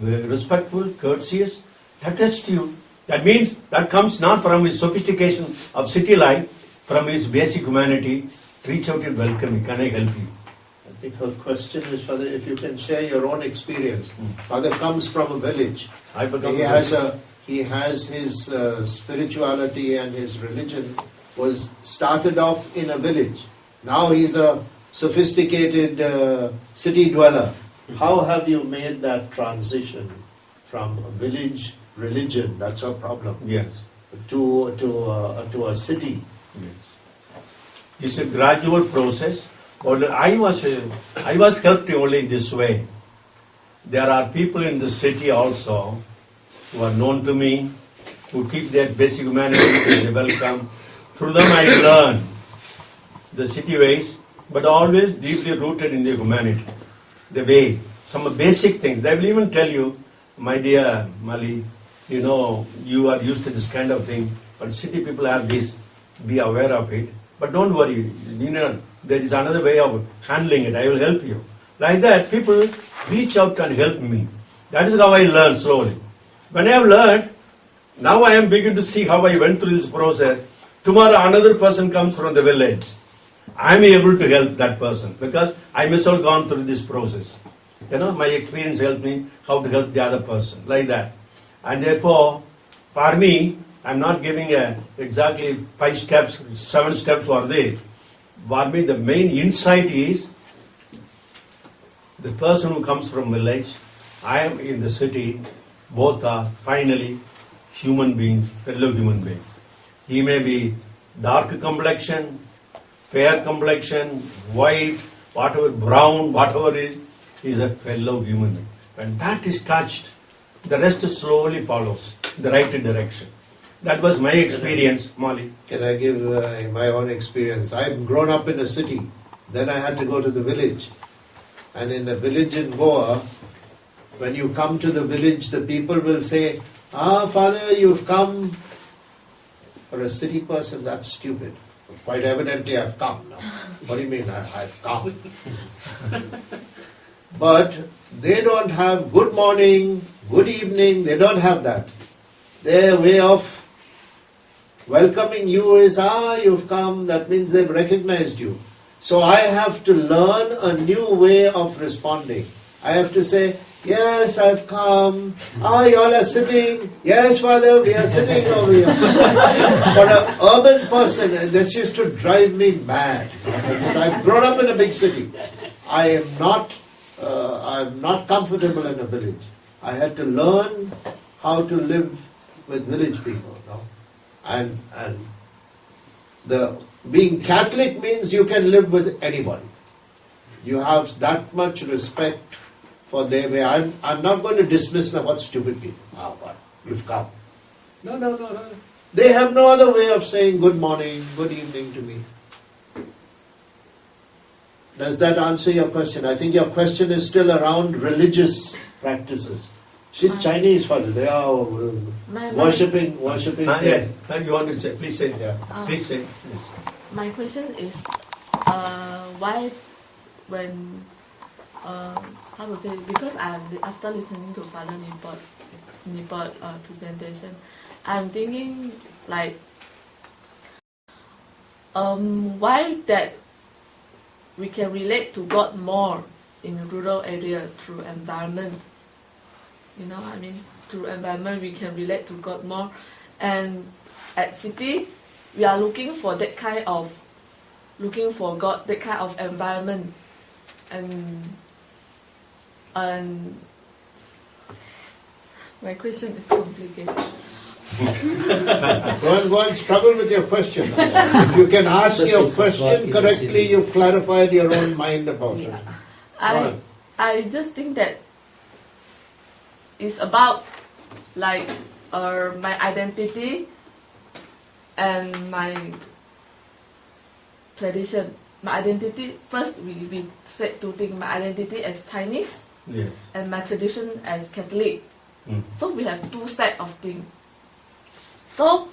respectful, courteous. That touched you. That means that comes not from his sophistication of city life, from his basic humanity. Reach out and welcome me. Can I help you? I think her question is, Father, if you can share your own experience. Father comes from a village. He has his spirituality and his religion was started off in a village. Now he's a sophisticated city dweller. How have you made that transition from a village religion, that's a problem, yes, to a city? Yes. It's a gradual process. I was helped only in this way. There are people in the city also who are known to me, who keep their basic humanity, they welcome. Through them I learn the city ways, but always deeply rooted in the humanity. The way, some basic things. They will even tell you, my dear Mali, you are used to this kind of thing, but city people have this, be aware of it. But don't worry, there is another way of handling it, I will help you. Like that, people reach out and help me. That is how I learn slowly. When I have learned, now I am beginning to see how I went through this process. Tomorrow another person comes from the village. I am able to help that person because I myself gone through this process. My experience helped me how to help the other person, like that. And therefore, for me, I am not giving exactly 5 steps, 7 steps for this. For me, the main insight is the person who comes from village, I am in the city, both are finally human beings, fellow human beings. He may be dark complexion, fair complexion, white, whatever, brown, whatever is a fellow human being. When that is touched, the rest slowly follows. the right direction. That was my experience, Molly. Can I give my own experience? I've grown up in a city. Then I had to go to the village. And in the village in Goa, when you come to the village, the people will say, Father, you've come. For a city person, that's stupid. Quite evidently, I've come now. What do you mean, I've come? But they don't have good morning, good evening, they don't have that. Their way of welcoming you is, you've come, that means they've recognized you. So I have to learn a new way of responding. I have to say, yes, I've come. You all are sitting. Yes, Father, we are sitting over here. For an urban person, this used to drive me mad. I've grown up in a big city. I'm not comfortable in a village. I had to learn how to live with village people. No? And being Catholic means you can live with anybody. You have that much respect for their way. I'm not going to dismiss them. What stupid people. What? You've come. No. They have no other way of saying good morning, good evening to me. Does that answer your question? I think your question is still around religious practices. She's Chinese, Father. They are worshipping. Yes. You want to say? Please say. Yeah. Please say. Yes. My question is, why when how to say? Because after listening to Father Nipot presentation, I'm thinking like, why that we can relate to God more in rural area through environment. You know what I mean? Through environment we can relate to God more, and at city we are looking for God, that kind of environment, and my question is complicated. Go on, struggle with your question. If you can ask your question correctly, you've clarified your own mind about it. I just think that it's about like my identity and my tradition. My identity, first we said two things, my identity as Chinese and my tradition as Catholic. So we have two sets of things. So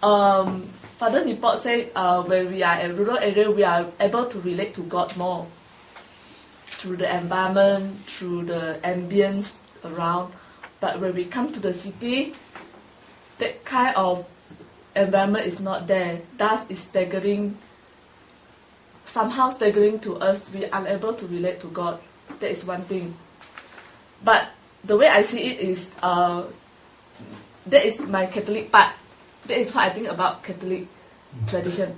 Father Nipot said when we are in rural area, we are able to relate to God more through the environment, through the ambience around. But when we come to the city, that kind of environment is not there. Dust is somehow staggering to us. We are unable to relate to God. That is one thing. But the way I see it is, that is my Catholic part. That is what I think about Catholic tradition.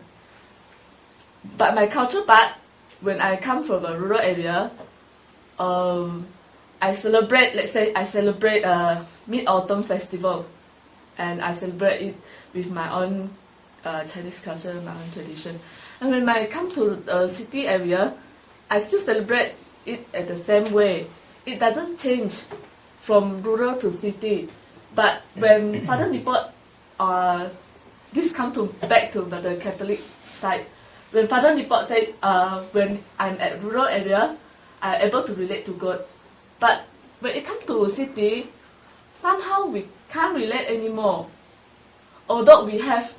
But my culture part, when I come from a rural area, I celebrate Mid-Autumn Festival, and I celebrate it with my own Chinese culture, my own tradition. And when I come to a city area, I still celebrate it at the same way. It doesn't change from rural to city. But when Father Nipot, this comes back to the Catholic side. When Father Nipot said, when I'm at rural area, I'm able to relate to God. But when it comes to city, somehow we can't relate anymore. Although we have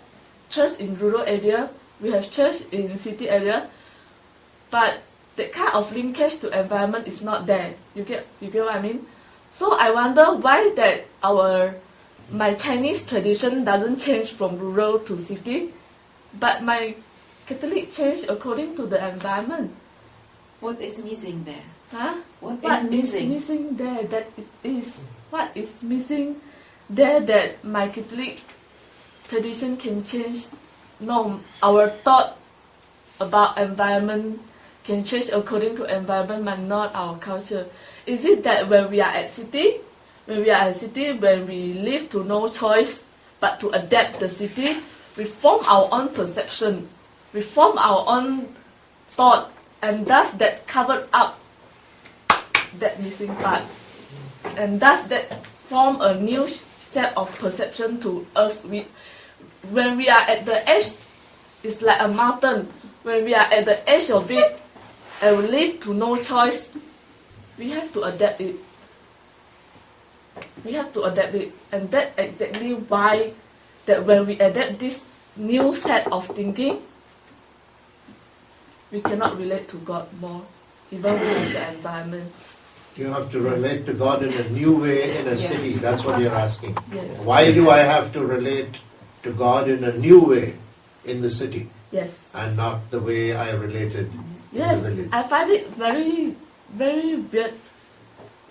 church in rural area, we have church in city area, but the kind of linkage to environment is not there. You get what I mean? So I wonder why that my Chinese tradition doesn't change from rural to city, but my Catholic change according to the environment. What is missing there? What is missing there? What is missing there that my Catholic tradition can change? No, our thought about environment can change according to environment, but not our culture. Is it that when we are at city, when we live to no choice but to adapt the city, we form our own perception, we form our own thought, and thus that covered up that missing part, and thus that form a new step of perception to us. When we are at the edge, it's like a mountain. When we are at the edge of it and we live to no choice, we have to adapt it. We have to adapt it, and that's exactly why that when we adapt this new set of thinking, we cannot relate to God more, even with the environment. You have to relate to God in a new way in a city. That's what you're asking. Yes. Why do I have to relate to God in a new way in the city Yes. and not the way I related Yes. in the village? I find it very, very weird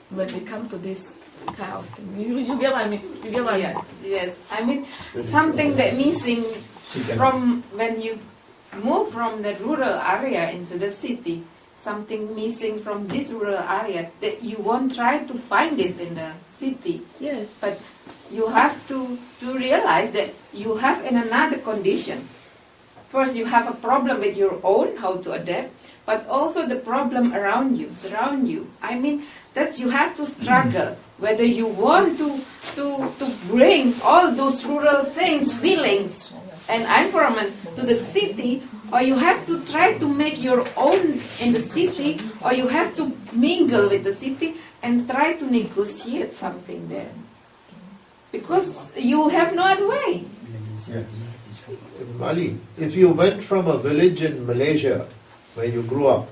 when it comes to this kind of thing. You get what I mean? You get what I mean? Yes, I mean something that missing from when you move from the rural area into the city, something missing from this rural area that you won't try to find it in the city. Yes. But you have to realize that you have in another condition. First, you have a problem with your own, how to adapt, but also the problem around you, surround you. I mean, that's you have to struggle whether you want to bring all those rural things, feelings, and environment to the city, or you have to try to make your own in the city, or you have to mingle with the city and try to negotiate something there. Because you have no other way. Mali, if you went from a village in Malaysia where you grew up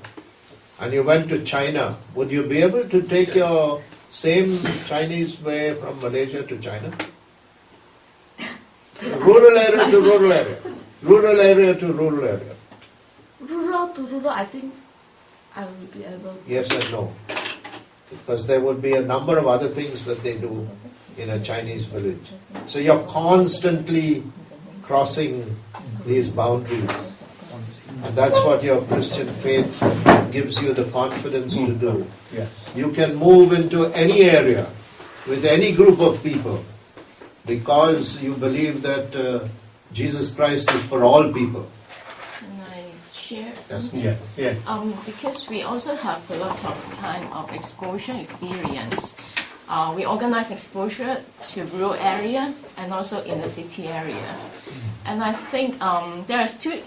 and you went to China, would you be able to take your same Chinese way from Malaysia to China? Rural area to rural area. Rural area to rural area. Rural to rural, I think I will be able to. Yes and no. Because there would be a number of other things that they do in a Chinese village. So you're constantly crossing these boundaries. And that's what your Christian faith gives you the confidence to do. Yes. You can move into any area with any group of people because you believe that Jesus Christ is for all people. Can I share? Yes. Yeah. Because we also have a lot of kind of exposure experience. We organize exposure to rural area and also in the city area. And I think there's two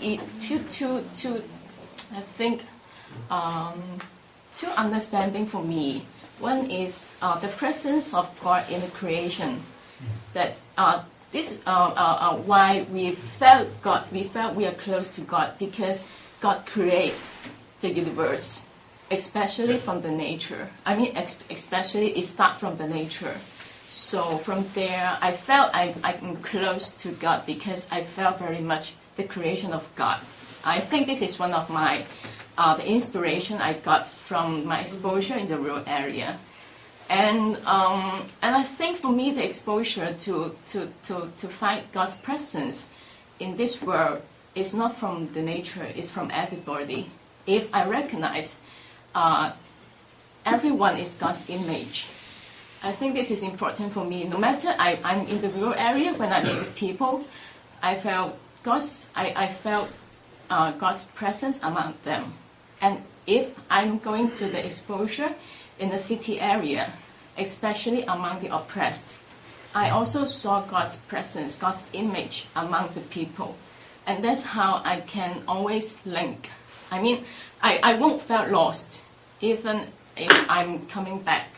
understanding for me. One is the presence of God in the creation. That this is why we felt God. We felt we are close to God because God created the universe, especially from the nature. I mean, especially it starts from the nature. So from there, I felt I'm close to God because I felt very much the creation of God. I think this is one of my the inspiration I got from my exposure in the rural area, and I think for me the exposure to find God's presence in this world is not from the nature; it's from everybody. If I recognize everyone is God's image. I think this is important for me. No matter I'm in the rural area, when I meet with people, I felt God's presence among them. And if I'm going to the exposure in the city area, especially among the oppressed, I also saw God's presence, God's image among the people. And that's how I can always link. I mean, I won't feel lost, even if I'm coming back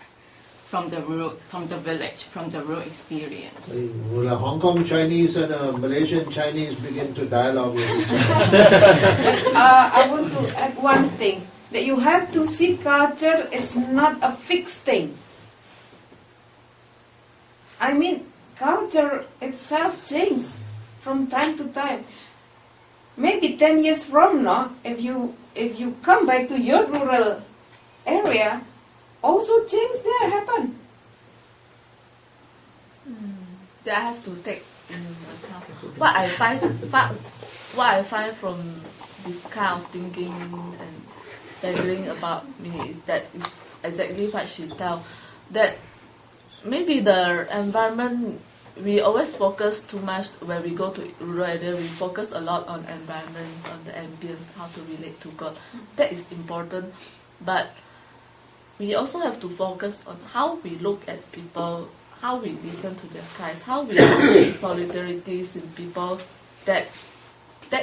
from the village, from the rural experience. Will a Hong Kong Chinese and a Malaysian Chinese begin to dialogue with each other? I want to add one thing, that you have to see culture is not a fixed thing. I mean, culture itself changes from time to time. Maybe 10 years from now, if you come back to your rural area, also change there happen. That I have to take in account. What I find from this kind of thinking and staggering about me is that it's exactly what she tell, that maybe the environment, we always focus too much when we go to rural area. We focus a lot on environment, on the ambience, how to relate to God. That is important, but we also have to focus on how we look at people, how we listen to the Christ, how we see solidarities in people, that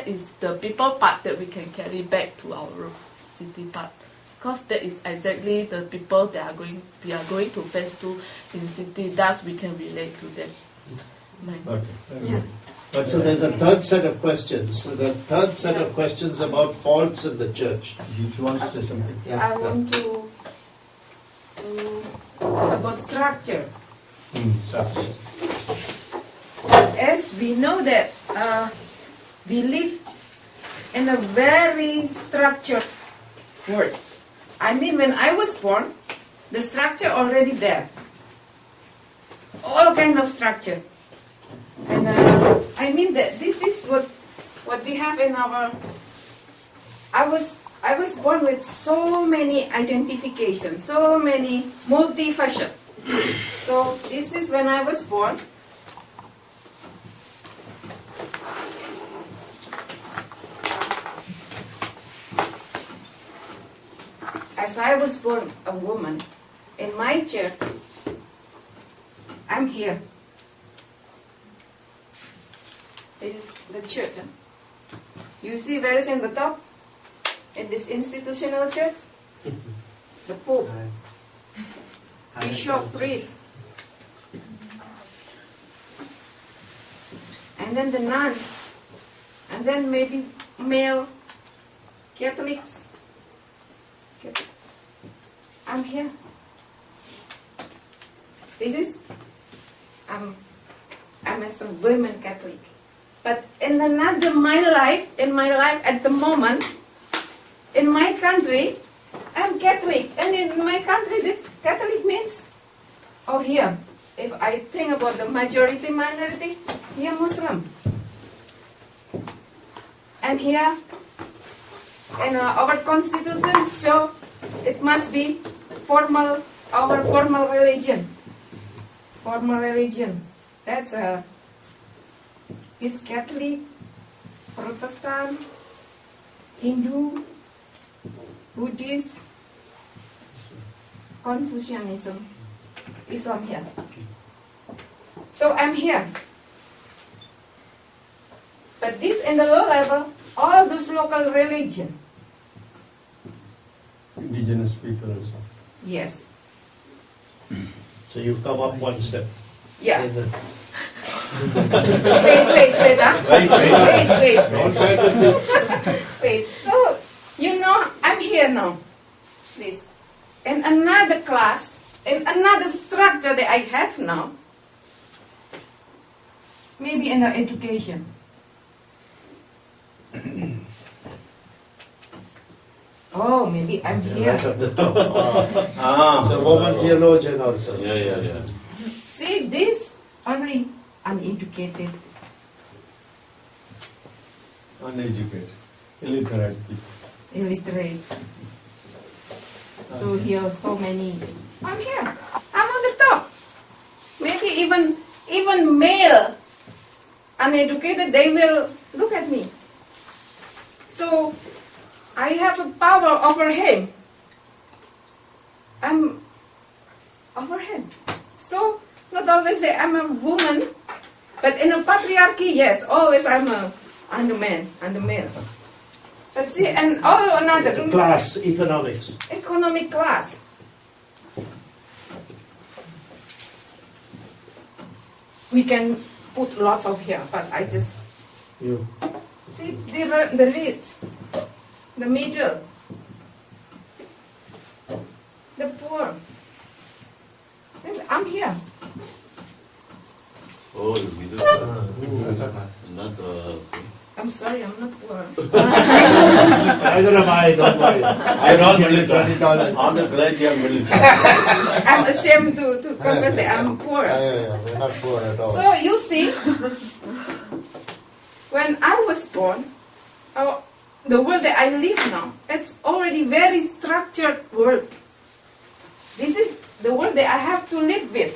is the people part that we can carry back to our city part. Because that is exactly the people that we are going to face to in city, thus we can relate to them. Okay. Yeah. So there's a third set of questions. So the third set of questions about faults in the church. If you want to say something. I want to about structure. As we know that we live in a very structured world. I mean, when I was born, the structure already there. All kind of structure. And I mean that this is what we have in our. I was born with so many identifications, so many multi-fashion. So this is when I was born. As I was born a woman, in my church, I'm here. This is the church. You see where is in the top? In this institutional church? The Pope, Bishop, priest. And then the nun. And then maybe male Catholics. I'm here. This is, I'm as a woman Catholic. But in another my life at the moment, in my country, I'm Catholic. And in my country, this Catholic means, oh here, if I think about the majority minority, here Muslim. And here, in our constitution, so it must be our formal religion. Formal religion. That's is Catholic, Protestant, Hindu, Buddhist, Confucianism, Islam here. So I'm here. But this in the low level, all those local religion. Indigenous people also. Yes. So you've come up one step. Yeah. In the- Wait, huh? Wait. Don't try to think. Wait. So, you know, I'm here now. This. In another class, in another structure that I have now, maybe in education. Oh, maybe I'm here. So woman theologian also. Yeah. See, this only uneducated. Uneducated, illiterate people. Illiterate. So here, so many. I'm here. I'm on the top. Maybe even male, uneducated, they will look at me. So I have a power over him. I'm over him. So not always that I'm a woman, but in a patriarchy, yes, always I'm the man, I'm the male. But see, and all another Class, economics. economic class. We can put lots of here, but I just You. see the rich, the middle, the poor. I'm here. Oh, the middle class. Not I'm sorry, I'm not poor. Neither am I, don't worry. I don't give you $20. I'm just glad you have middle class. I'm ashamed to confess that I'm poor. Yeah, we're not poor at all. So you see, when I was born, the world that I live now, it's already very structured world. This is the world that I have to live with.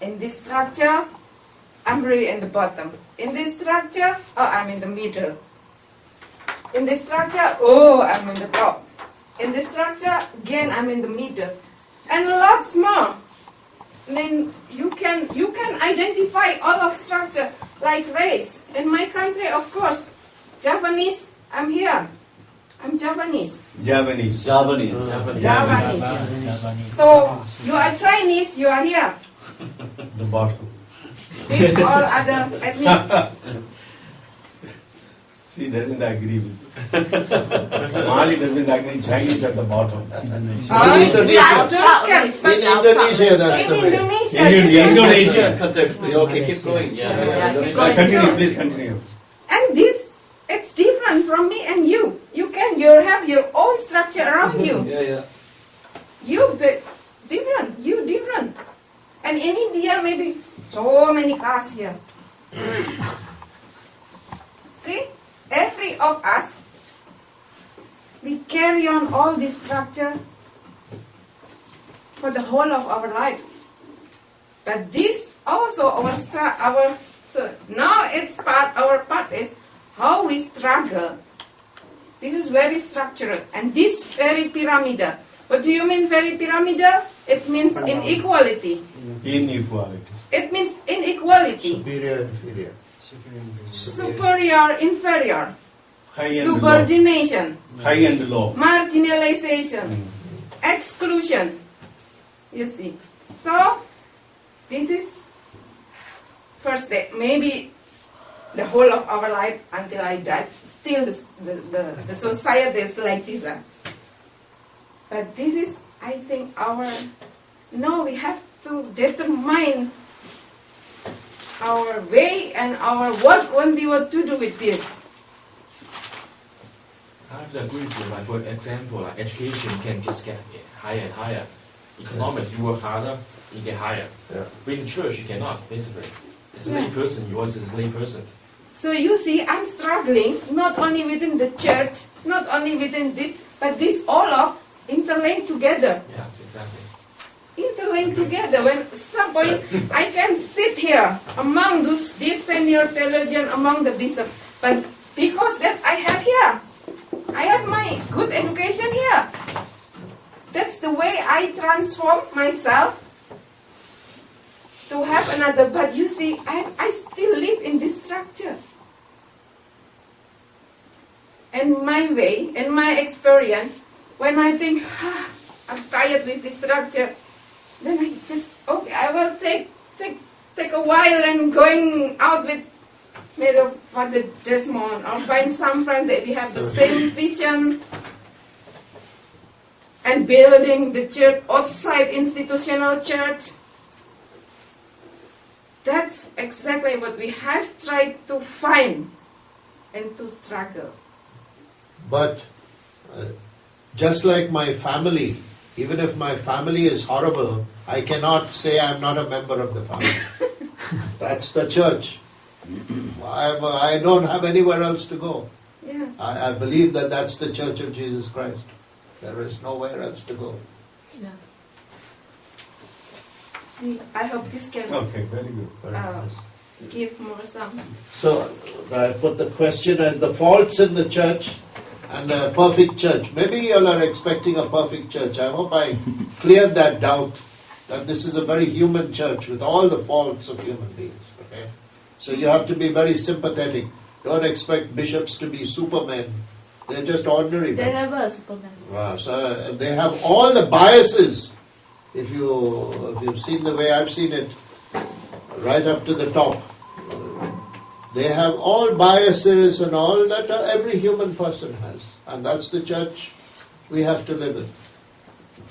In this structure, I'm really in the bottom. In this structure, I'm in the middle. In this structure, I'm in the top. In this structure, again, I'm in the middle. And lots more. then you can identify all of structure like race. In my country, of course, Japanese. I'm here. I'm Japanese. Javanese. Javanese. Javanese. So you are Chinese. You are here. The bottom. These all other ethnics. She doesn't agree with Mali doesn't agree. Chinese at the bottom. In Indonesia, that's the way. Indonesia. Okay, keep going. Continue, please continue. And this, it's different from me and you. You have your own structure around you. You different. You different. And in India, maybe so many castes here. See, every of us, we carry on all this structure for the whole of our life. But this also so now it's our part is how we struggle. This is very structural and this very pyramidal. What do you mean very pyramidal? It means inequality. Inequality. It means inequality. Superior, inferior. Superior, inferior. High and Subordination. low. High and low. Marginalization. Exclusion. You see. So, this is first day. Maybe the whole of our life until I die, still the society is like this. But this is, I think, we have to determine our way and our what we want to do with this. I have to agree with you. Like for example, like education can just get higher and higher. Economics, you work harder, you get higher. Yeah. But in the church, you cannot, basically. It's a Yeah. lay person, yours is a lay person. So you see, I'm struggling not only within the church, not only within this, but this all of interlinked together. Yes, exactly. Interlinked together. When some point I can sit here among these senior theologians, among the bishops, but because that I have my good education here. That's the way I transform myself to have another. But you see, I still live in this structure. And my way, and my experience, when I think, I'm tired with this structure, then I just, I will take a while and going out with maybe Father Desmond or find some friend that we have the same vision and building the church outside institutional church. That's exactly what we have tried to find and to struggle. But just like my family, even if my family is horrible, I cannot say I'm not a member of the family. That's the church. I don't have anywhere else to go. Yeah. I believe that that's the Church of Jesus Christ. There is nowhere else to go. Yeah. See, I hope this can Okay, very good. Very nice. give more some. So I put the question as the faults in the church and a perfect church. Maybe you all are expecting a perfect church. I hope I cleared that doubt that this is a very human church with all the faults of human beings. Okay? So you have to be very sympathetic. Don't expect bishops to be supermen. They're just ordinary They men. never a Superman. So they have all the biases. If you've seen the way I've seen it, right up to the top. They have all biases and all that every human person has. And that's the church we have to live in.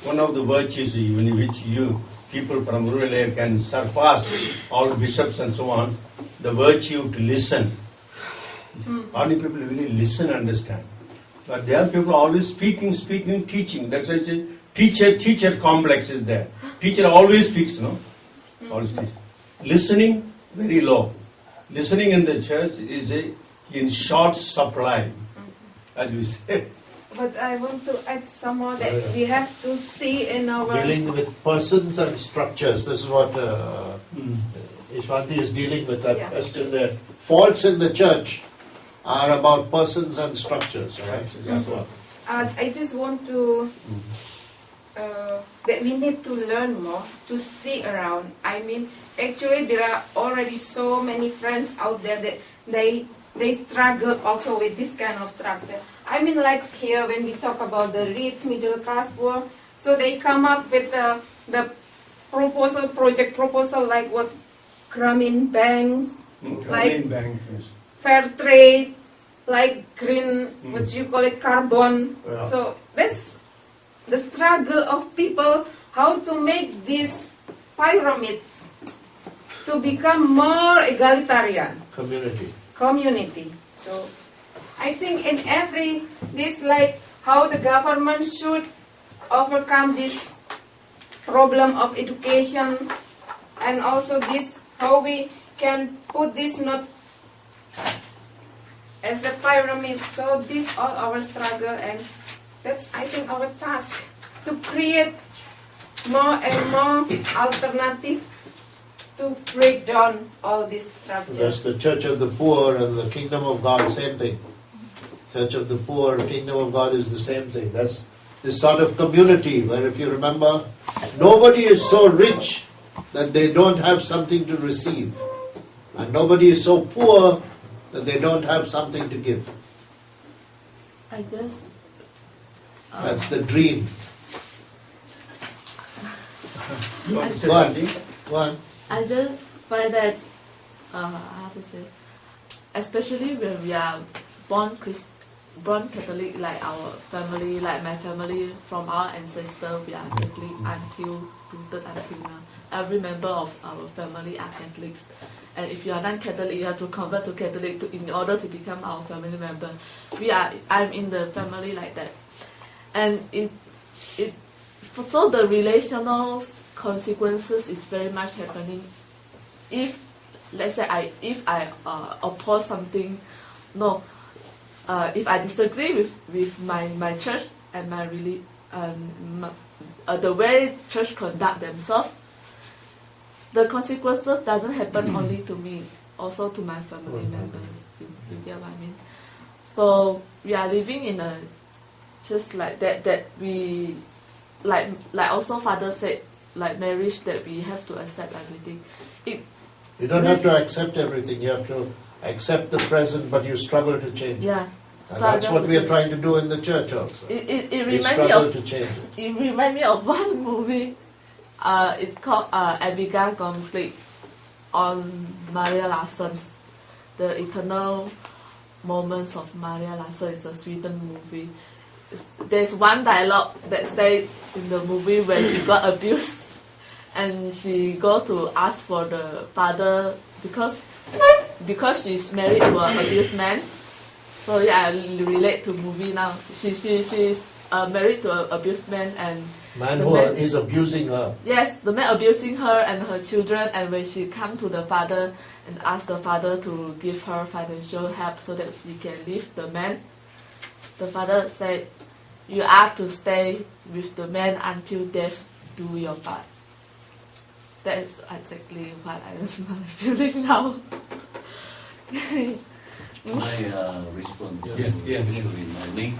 One of the virtues in which you, people from rural area, can surpass all bishops and so on, the virtue to listen. Ordinary people really listen and understand. But there are people always speaking, teaching. That's why teacher complex is there. Teacher always speaks, no? Always teaches. Listening, very low. Listening in the church is in short supply, as we say. But I want to add some more that we have to see in our... Dealing with persons and structures. This is what Ishwanti is dealing with, that question there. Faults in the church are about persons and structures, right? I just want to that we need to learn more, to see around. I mean, actually there are already so many friends out there that they struggle also with this kind of structure. I mean, like here when we talk about the rich, middle class, poor, so they come up with the project proposal like what Grameen banks, like fair trade, like green, what you call it, carbon. Yeah. So that's the struggle of people, how to make these pyramids to become more egalitarian community. So I think in this like how the government should overcome this problem of education, and also this how we can put this not as a pyramid. So this all our struggle, and that's I think our task to create more and more alternative to break down all these structures. That's the Church of the Poor and the Kingdom of God, same thing. Church of the Poor, Kingdom of God is the same thing. That's this sort of community where, if you remember, nobody is so rich that they don't have something to receive. And nobody is so poor that they don't have something to give. I just... That's the dream. You want to say Go on. something? Go on. I just find that, how to say, especially when we are born Catholic, like our family, like my family, from our ancestors, we are Catholic rooted until now. Every member of our family are Catholics. And if you are non-Catholic, you have to convert to Catholic in order to become our family member. I'm in the family like that. And so the relational consequences is very much happening. If, let's say, if I oppose something, if I disagree with my church and the way church conduct themselves, the consequences doesn't happen only to me, also to my family members. You get what I mean? So we are living in a just like that we like also Father said, like marriage, that we have to accept everything. You don't have to accept everything. You have to accept the present, but you struggle to change it. Yeah. And that's what we are trying to do in the church also. It We struggle to change it. It reminds me of one movie. It's called Abigail Conflict, on Maria Larsson's The Eternal Moments of Maria Larsson. It's a Sweden movie. There's one dialogue that says in the movie when she got abused and she go to ask for the father because she's married to an abused man. So yeah, I relate to movie now. She's married to an abused man, and Man who is abusing her. Yes, the man abusing her and her children, and when she come to the father and ask the father to give her financial help so that she can leave the man, the father said, "You are to stay with the man until death do your part." That is exactly what I'm feeling now. My response is especially in my link.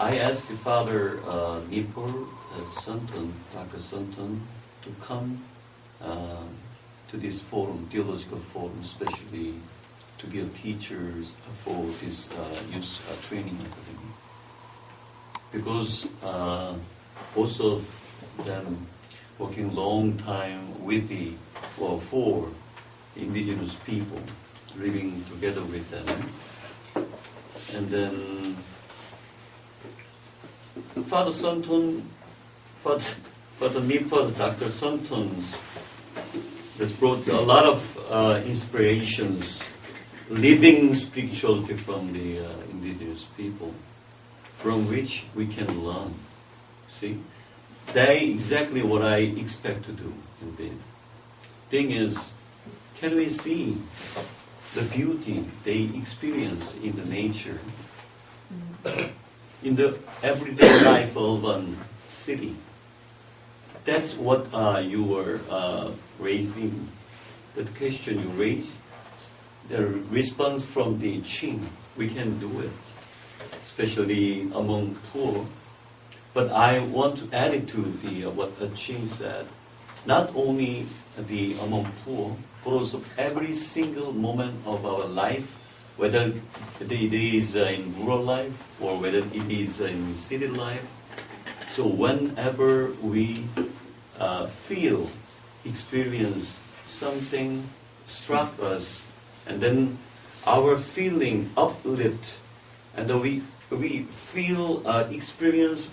I asked Father Nipur Santon, Dr. Santon, to come to this forum, theological forum, especially to be a teacher for this youth training academy. Because both of them working long time with for indigenous people, living together with them. And then Father Santon, Father Nipur, Dr. Santon's has brought a lot of inspirations, living spirituality from the indigenous people, from which we can learn. See, they exactly what I expect to do in the thing is, can we see the beauty they experience in the nature, in the everyday life of a city? That's what you were raising, the question you raised, the response from the Qing, we can do it, especially among poor, But I want to add it to the what Chin said. Not only the among poor, but also every single moment of our life, whether it is in rural life or whether it is in city life. So whenever we feel, experience something struck us, and then our feeling uplift, and then we feel experience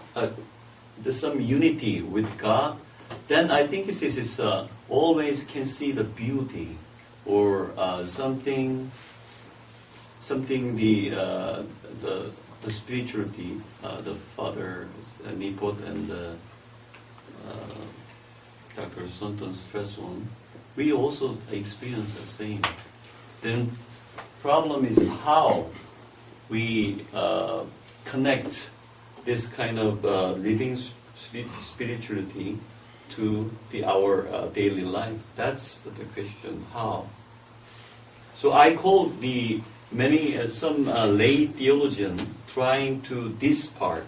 some unity with God, then I think this is always can see the beauty or something the spirituality the Father Nipot and Dr. Sonton stress on. We also experience the same. Then problem is how we connect this kind of living spirituality to our daily life. That's the question. How? So I call the some lay theologian trying to this part.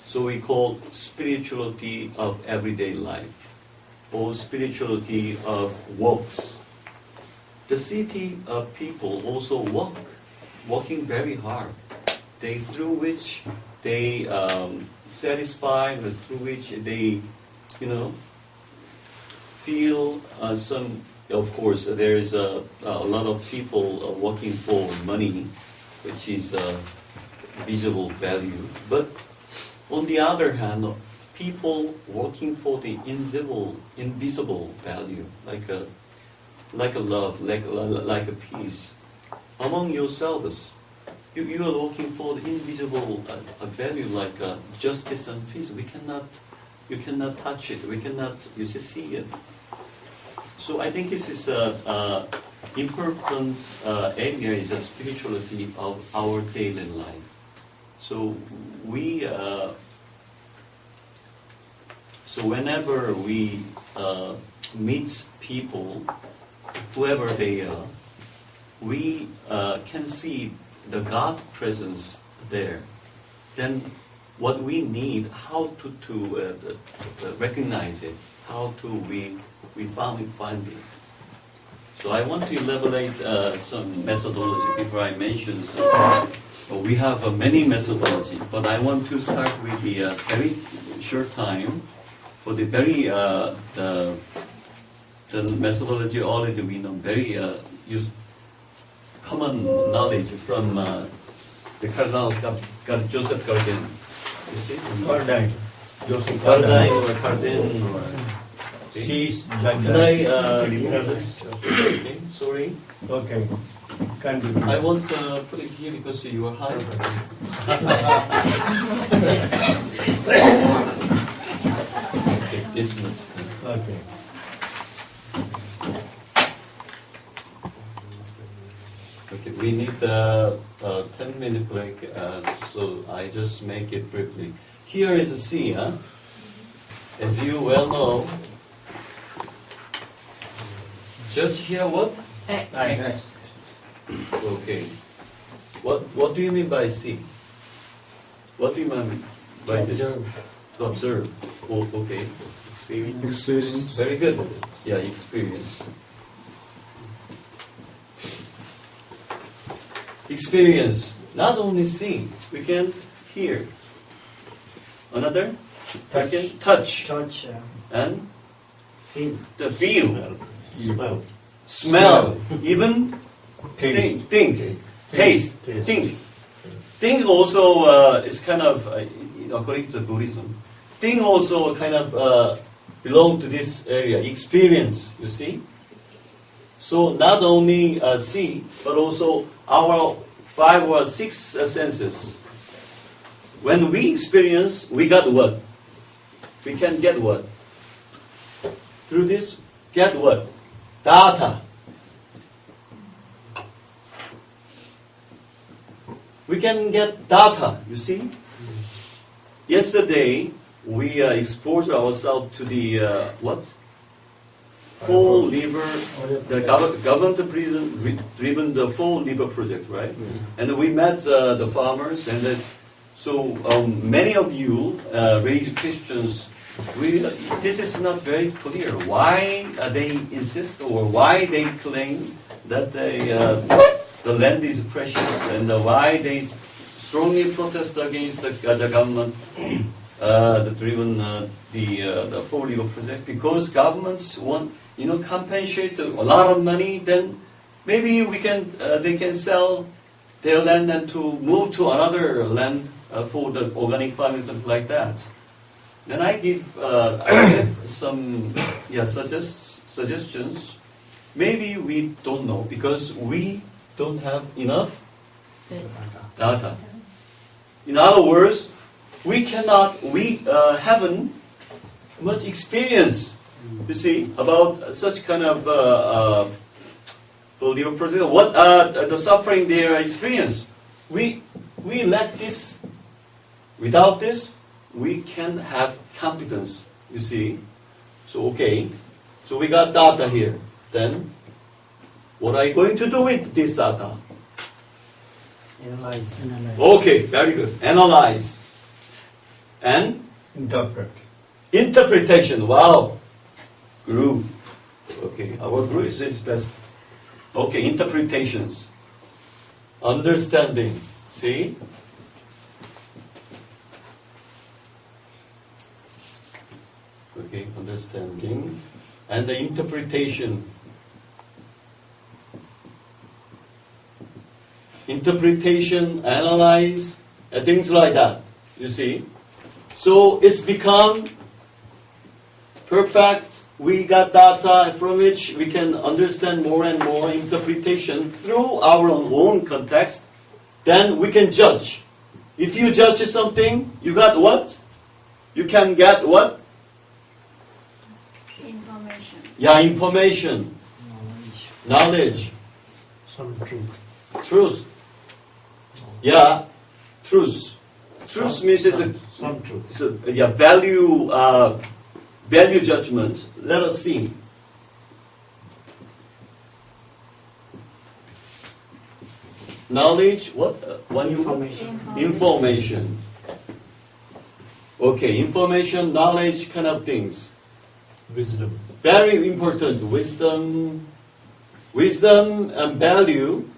So we call spirituality of everyday life, or spirituality of works. The city of people also working very hard. They through which they satisfy, through which they, feel some. Of course, there is a lot of people working for money, which is visible value. But on the other hand, people working for the invisible value, like a love, like a peace among yourselves. You are looking for the invisible value, like justice and peace. You cannot touch it. We cannot. You just see it. So I think this is important area is a spirituality of our daily life. So we. So whenever we meet people, whoever they are, we can see the God presence there. Then what we need, how to recognize it, how to we find it. So I want to elaborate some methodology before I mention some. We have many methodology, but I want to start with the very short time for the very the methodology already we know very common knowledge from the Cardinal Joseph Cardin. You see? Cardin. Joseph Cardin or Cardin. She's like Can I remove this? Okay, sorry. Okay. Can do. I want to put it here because you are high. Okay, this one. Okay. Okay, we need a 10-minute break, so I just make it briefly. Here is a C, huh? As you well know, judge here what? X. Okay. What do you mean by C? What do you mean by this? To observe. Oh, okay. Experience. Very good. Yeah, experience. Experience. Not only see, we can hear. Another? We can touch. Touch. And? Feel. The feel. Smell. Smell. Even? Taste. Think. Taste. Think. Think also is kind of, according to Buddhism, think also kind of belong to this area. Experience, you see? So not only see, but also our 5 or 6 senses. When we experience, we got what? We can get what? Through this, get what? Data. We can get data, you see? Yesterday, we exposed ourselves to the, what? Full liver, the government-driven the full liver project, right? And we met the farmers, and then, So many of you raised questions. This is not very clear. Why they insist or why they claim that the land is precious and why they strongly protest against the government driven the Four River project, because governments want compensate a lot of money. Then maybe they can sell their land and to move to another land for the organic farming, something like that. Then I give some suggestions. Maybe we don't know because we don't have enough data. In other words, we haven't much experience, you see, about such kind of political process. What the suffering they experience. We lack this. Without this, we can have competence, you see. So okay, so we got data here. Then, what are you going to do with this data? Analyze. Okay, very good. Analyze. And? Interpret. Interpretation. Wow. Group. Okay, our group is best. Okay, interpretations. Understanding. See? Okay, understanding. And the interpretation. Interpretation, analyze, things like that. You see? So it's become perfect. We got data from which we can understand more and more interpretation through our own context. Then we can judge. If you judge something, you got what? You can get what? Information. Yeah, information. Knowledge. Some truth. Truth. Yeah, truth. Truth means some truth. It's a value judgment. Let us see. Knowledge, what? Information. Information. Okay, information, knowledge, kind of things. Wisdom. Very important. Wisdom and value.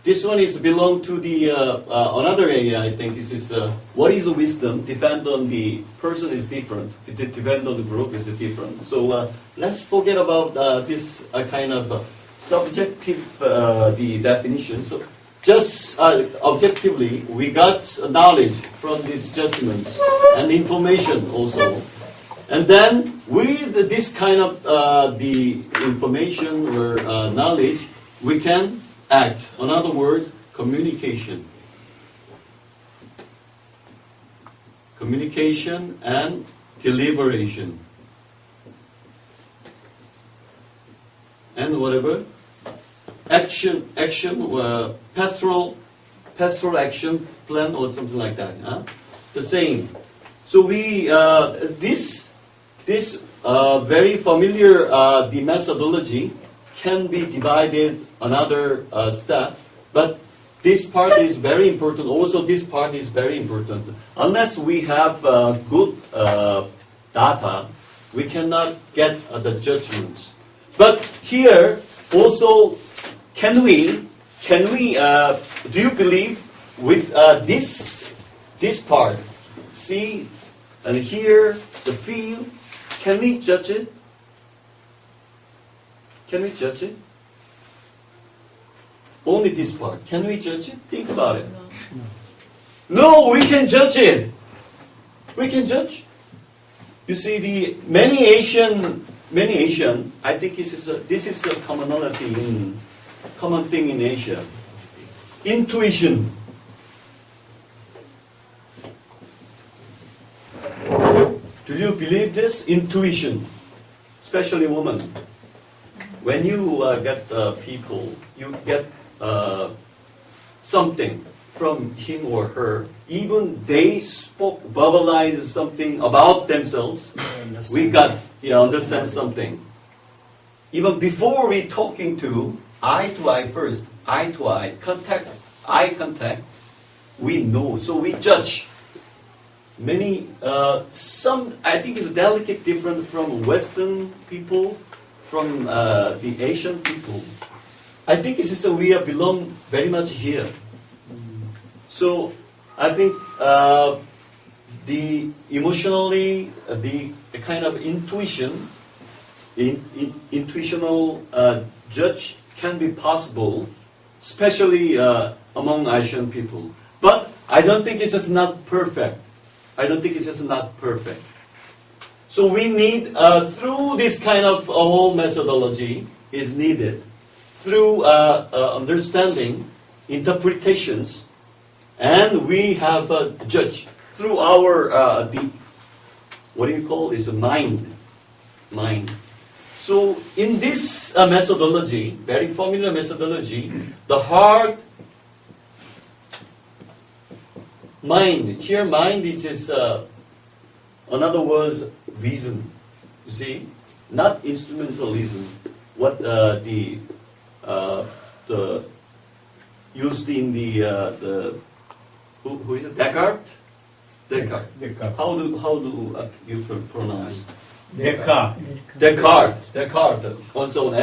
This one is belong to the another area. I think this is what is wisdom. Depend on the person is different. It depend on the group is different. So let's forget about this kind of subjective the definition. So just objectively, we got knowledge from these judgments and information also. And then with this kind of the information or knowledge, we can act. In other words, communication. Communication and deliberation. And whatever. Action, pastoral action plan or something like that. Huh? The same. So we, this very familiar the methodology can be divided another step, but this part is very important. Also, this part is very important. Unless we have good data, we cannot get the judgments. But here also, can we? Do you believe with this part? See and hear the feel. Can we judge it? Can we judge it? Only this part. Can we judge it? Think about it. No, we can judge it. We can judge. You see, the many Asian. I think this is a commonality common thing in Asia. Intuition. Do you believe this? Intuition, especially women. When you get people, you get something from him or her. Even they verbalize something about themselves. We got understand something. Even before we talking to eye first, eye to eye contact, we know, so we judge. Many, some, I think it's delicate different from Western people, from the Asian people. I think it's just we belong very much here. So I think the emotionally, the kind of intuition, intuitional judge can be possible, especially among Asian people. But I don't think it's just not perfect. I don't think it's just not perfect. So we need, through this kind of whole methodology is needed, through understanding, interpretations, and we have a judge through our, what do you call it? Is a mind. So in this methodology, very familiar methodology, the heart, mind, here mind is another word, reason. You see, not instrumentalism. What the used in the who is it? Descartes. How do you pronounce? Descartes. Also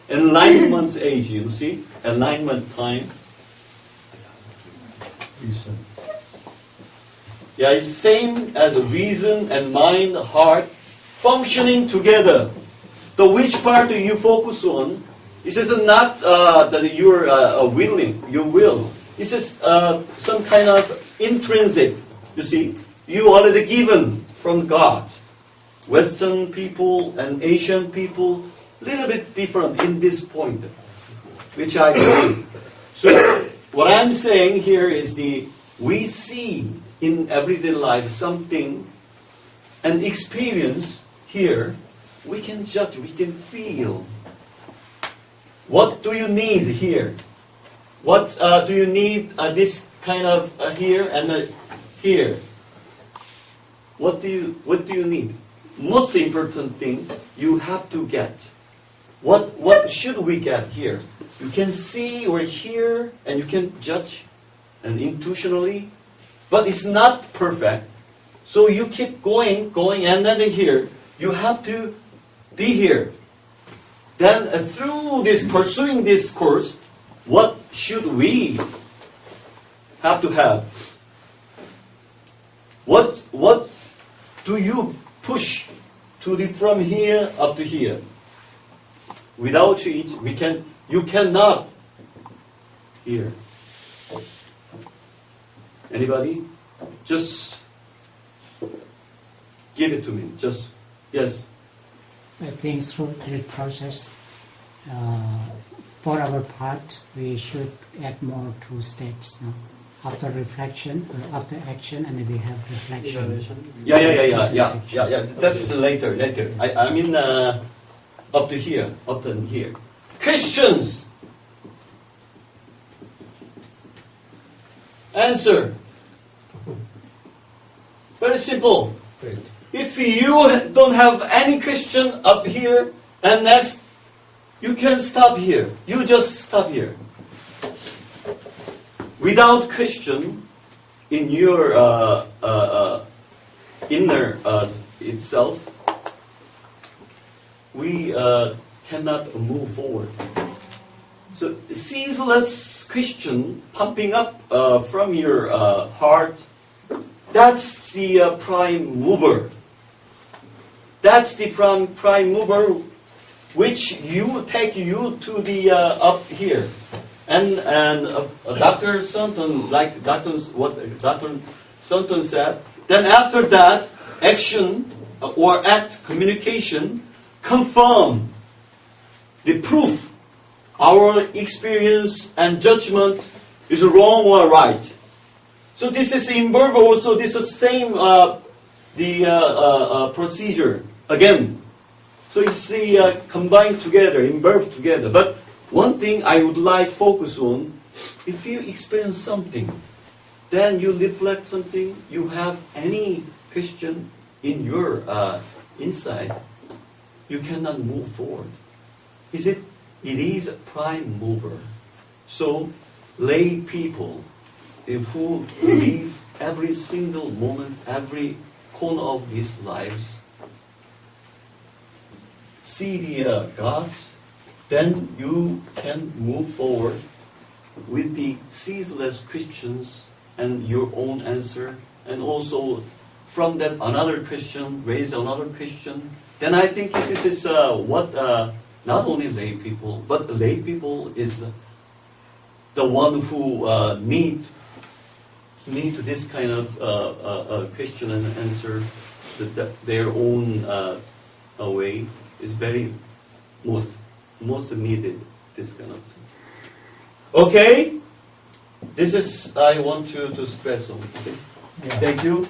enlightenment age. You see, enlightenment time. Yeah, it's same as reason and mind, heart, functioning together. The which part do you focus on? It says not that you're willing, your will. It says some kind of intrinsic. You see, you already given from God. Western people and Asian people, little bit different in this point, which I believe. So what I'm saying here is we see in everyday life something, an experience here, we can judge, we can feel. What do you need here? What do you need this kind of here and here? What do you need? Most important thing you have to get. What should we get here? You can see or hear and you can judge and intuitionally, but it's not perfect. So you keep going, and then here you have to be here. Then through this pursuing this course, what should we have to have? What do you push from here up to here? Without it, you cannot here. Anybody? Just give it to me. Just yes. I think through this process, for our part, we should add more 2 steps. No? After reflection, or after action, and then we have reflection. Yeah. That's later. I mean, up to here. Christians, answer. Very simple. Great. If you don't have any Christian up here, and next, you can stop here. You just stop here. Without Christian in your inner itself, we cannot move forward. So ceaseless Christian pumping up from your heart, that's the prime mover. That's the prime mover which take you to the up here. And Dr. Santon, like what Dr. Santon said, then after that, action or act, communication, confirm the proof our experience and judgment is wrong or right. So this is involved also, this is same procedure again. So it's combined together, involved together. But one thing I would like focus on, if you experience something, then you reflect something, you have any question in your inside, you cannot move forward. It is a prime mover. So lay people who live every single moment, every corner of his lives, see the gods, then you can move forward with the ceaseless Christians and your own answer, and also from that another Christian raise another Christian. Then I think this is what not only lay people, but the lay people is the one who need this kind of question and answer. Their own way is very most needed. This kind of thing. Okay, this is I want to stress on. Okay? Yeah. Thank you.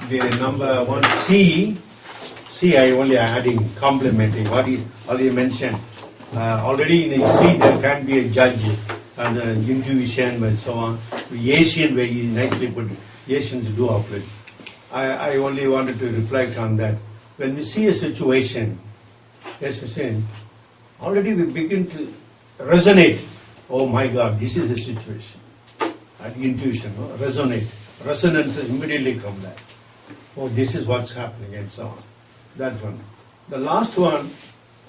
The number 1C, I only adding, complementing what he already mentioned. Already in C there can be a judge and intuition and so on. The Asian way he nicely put it. Asians do operate. I only wanted to reflect on that. When we see a situation, as we say, already we begin to resonate. Oh my God, this is the situation. And intuition, no? Resonate. Resonance immediately come back. Oh, this is what's happening and so on. That one. The last one,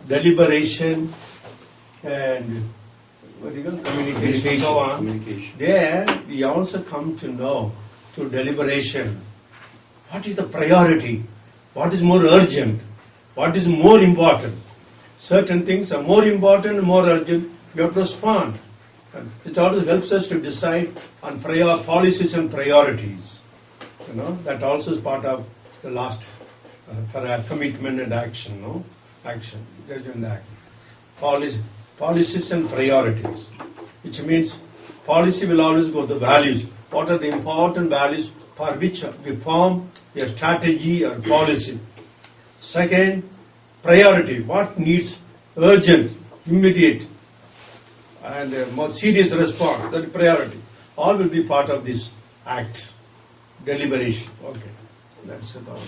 deliberation and what do you call communication and so on. Communication. There we also come to know through deliberation what is the priority, what is more urgent, what is more important. Certain things are more important and more urgent, you have to respond. And it always helps us to decide on policies and priorities. You know, that also is part of the last for our commitment and action. No, action, judgment, and action. Policies and priorities, which means policy will always go to values. What are the important values for which we form a strategy or policy? Second, priority. What needs urgent, immediate, and more serious response? That is priority. All will be part of this act, deliberation. Okay, that's it all.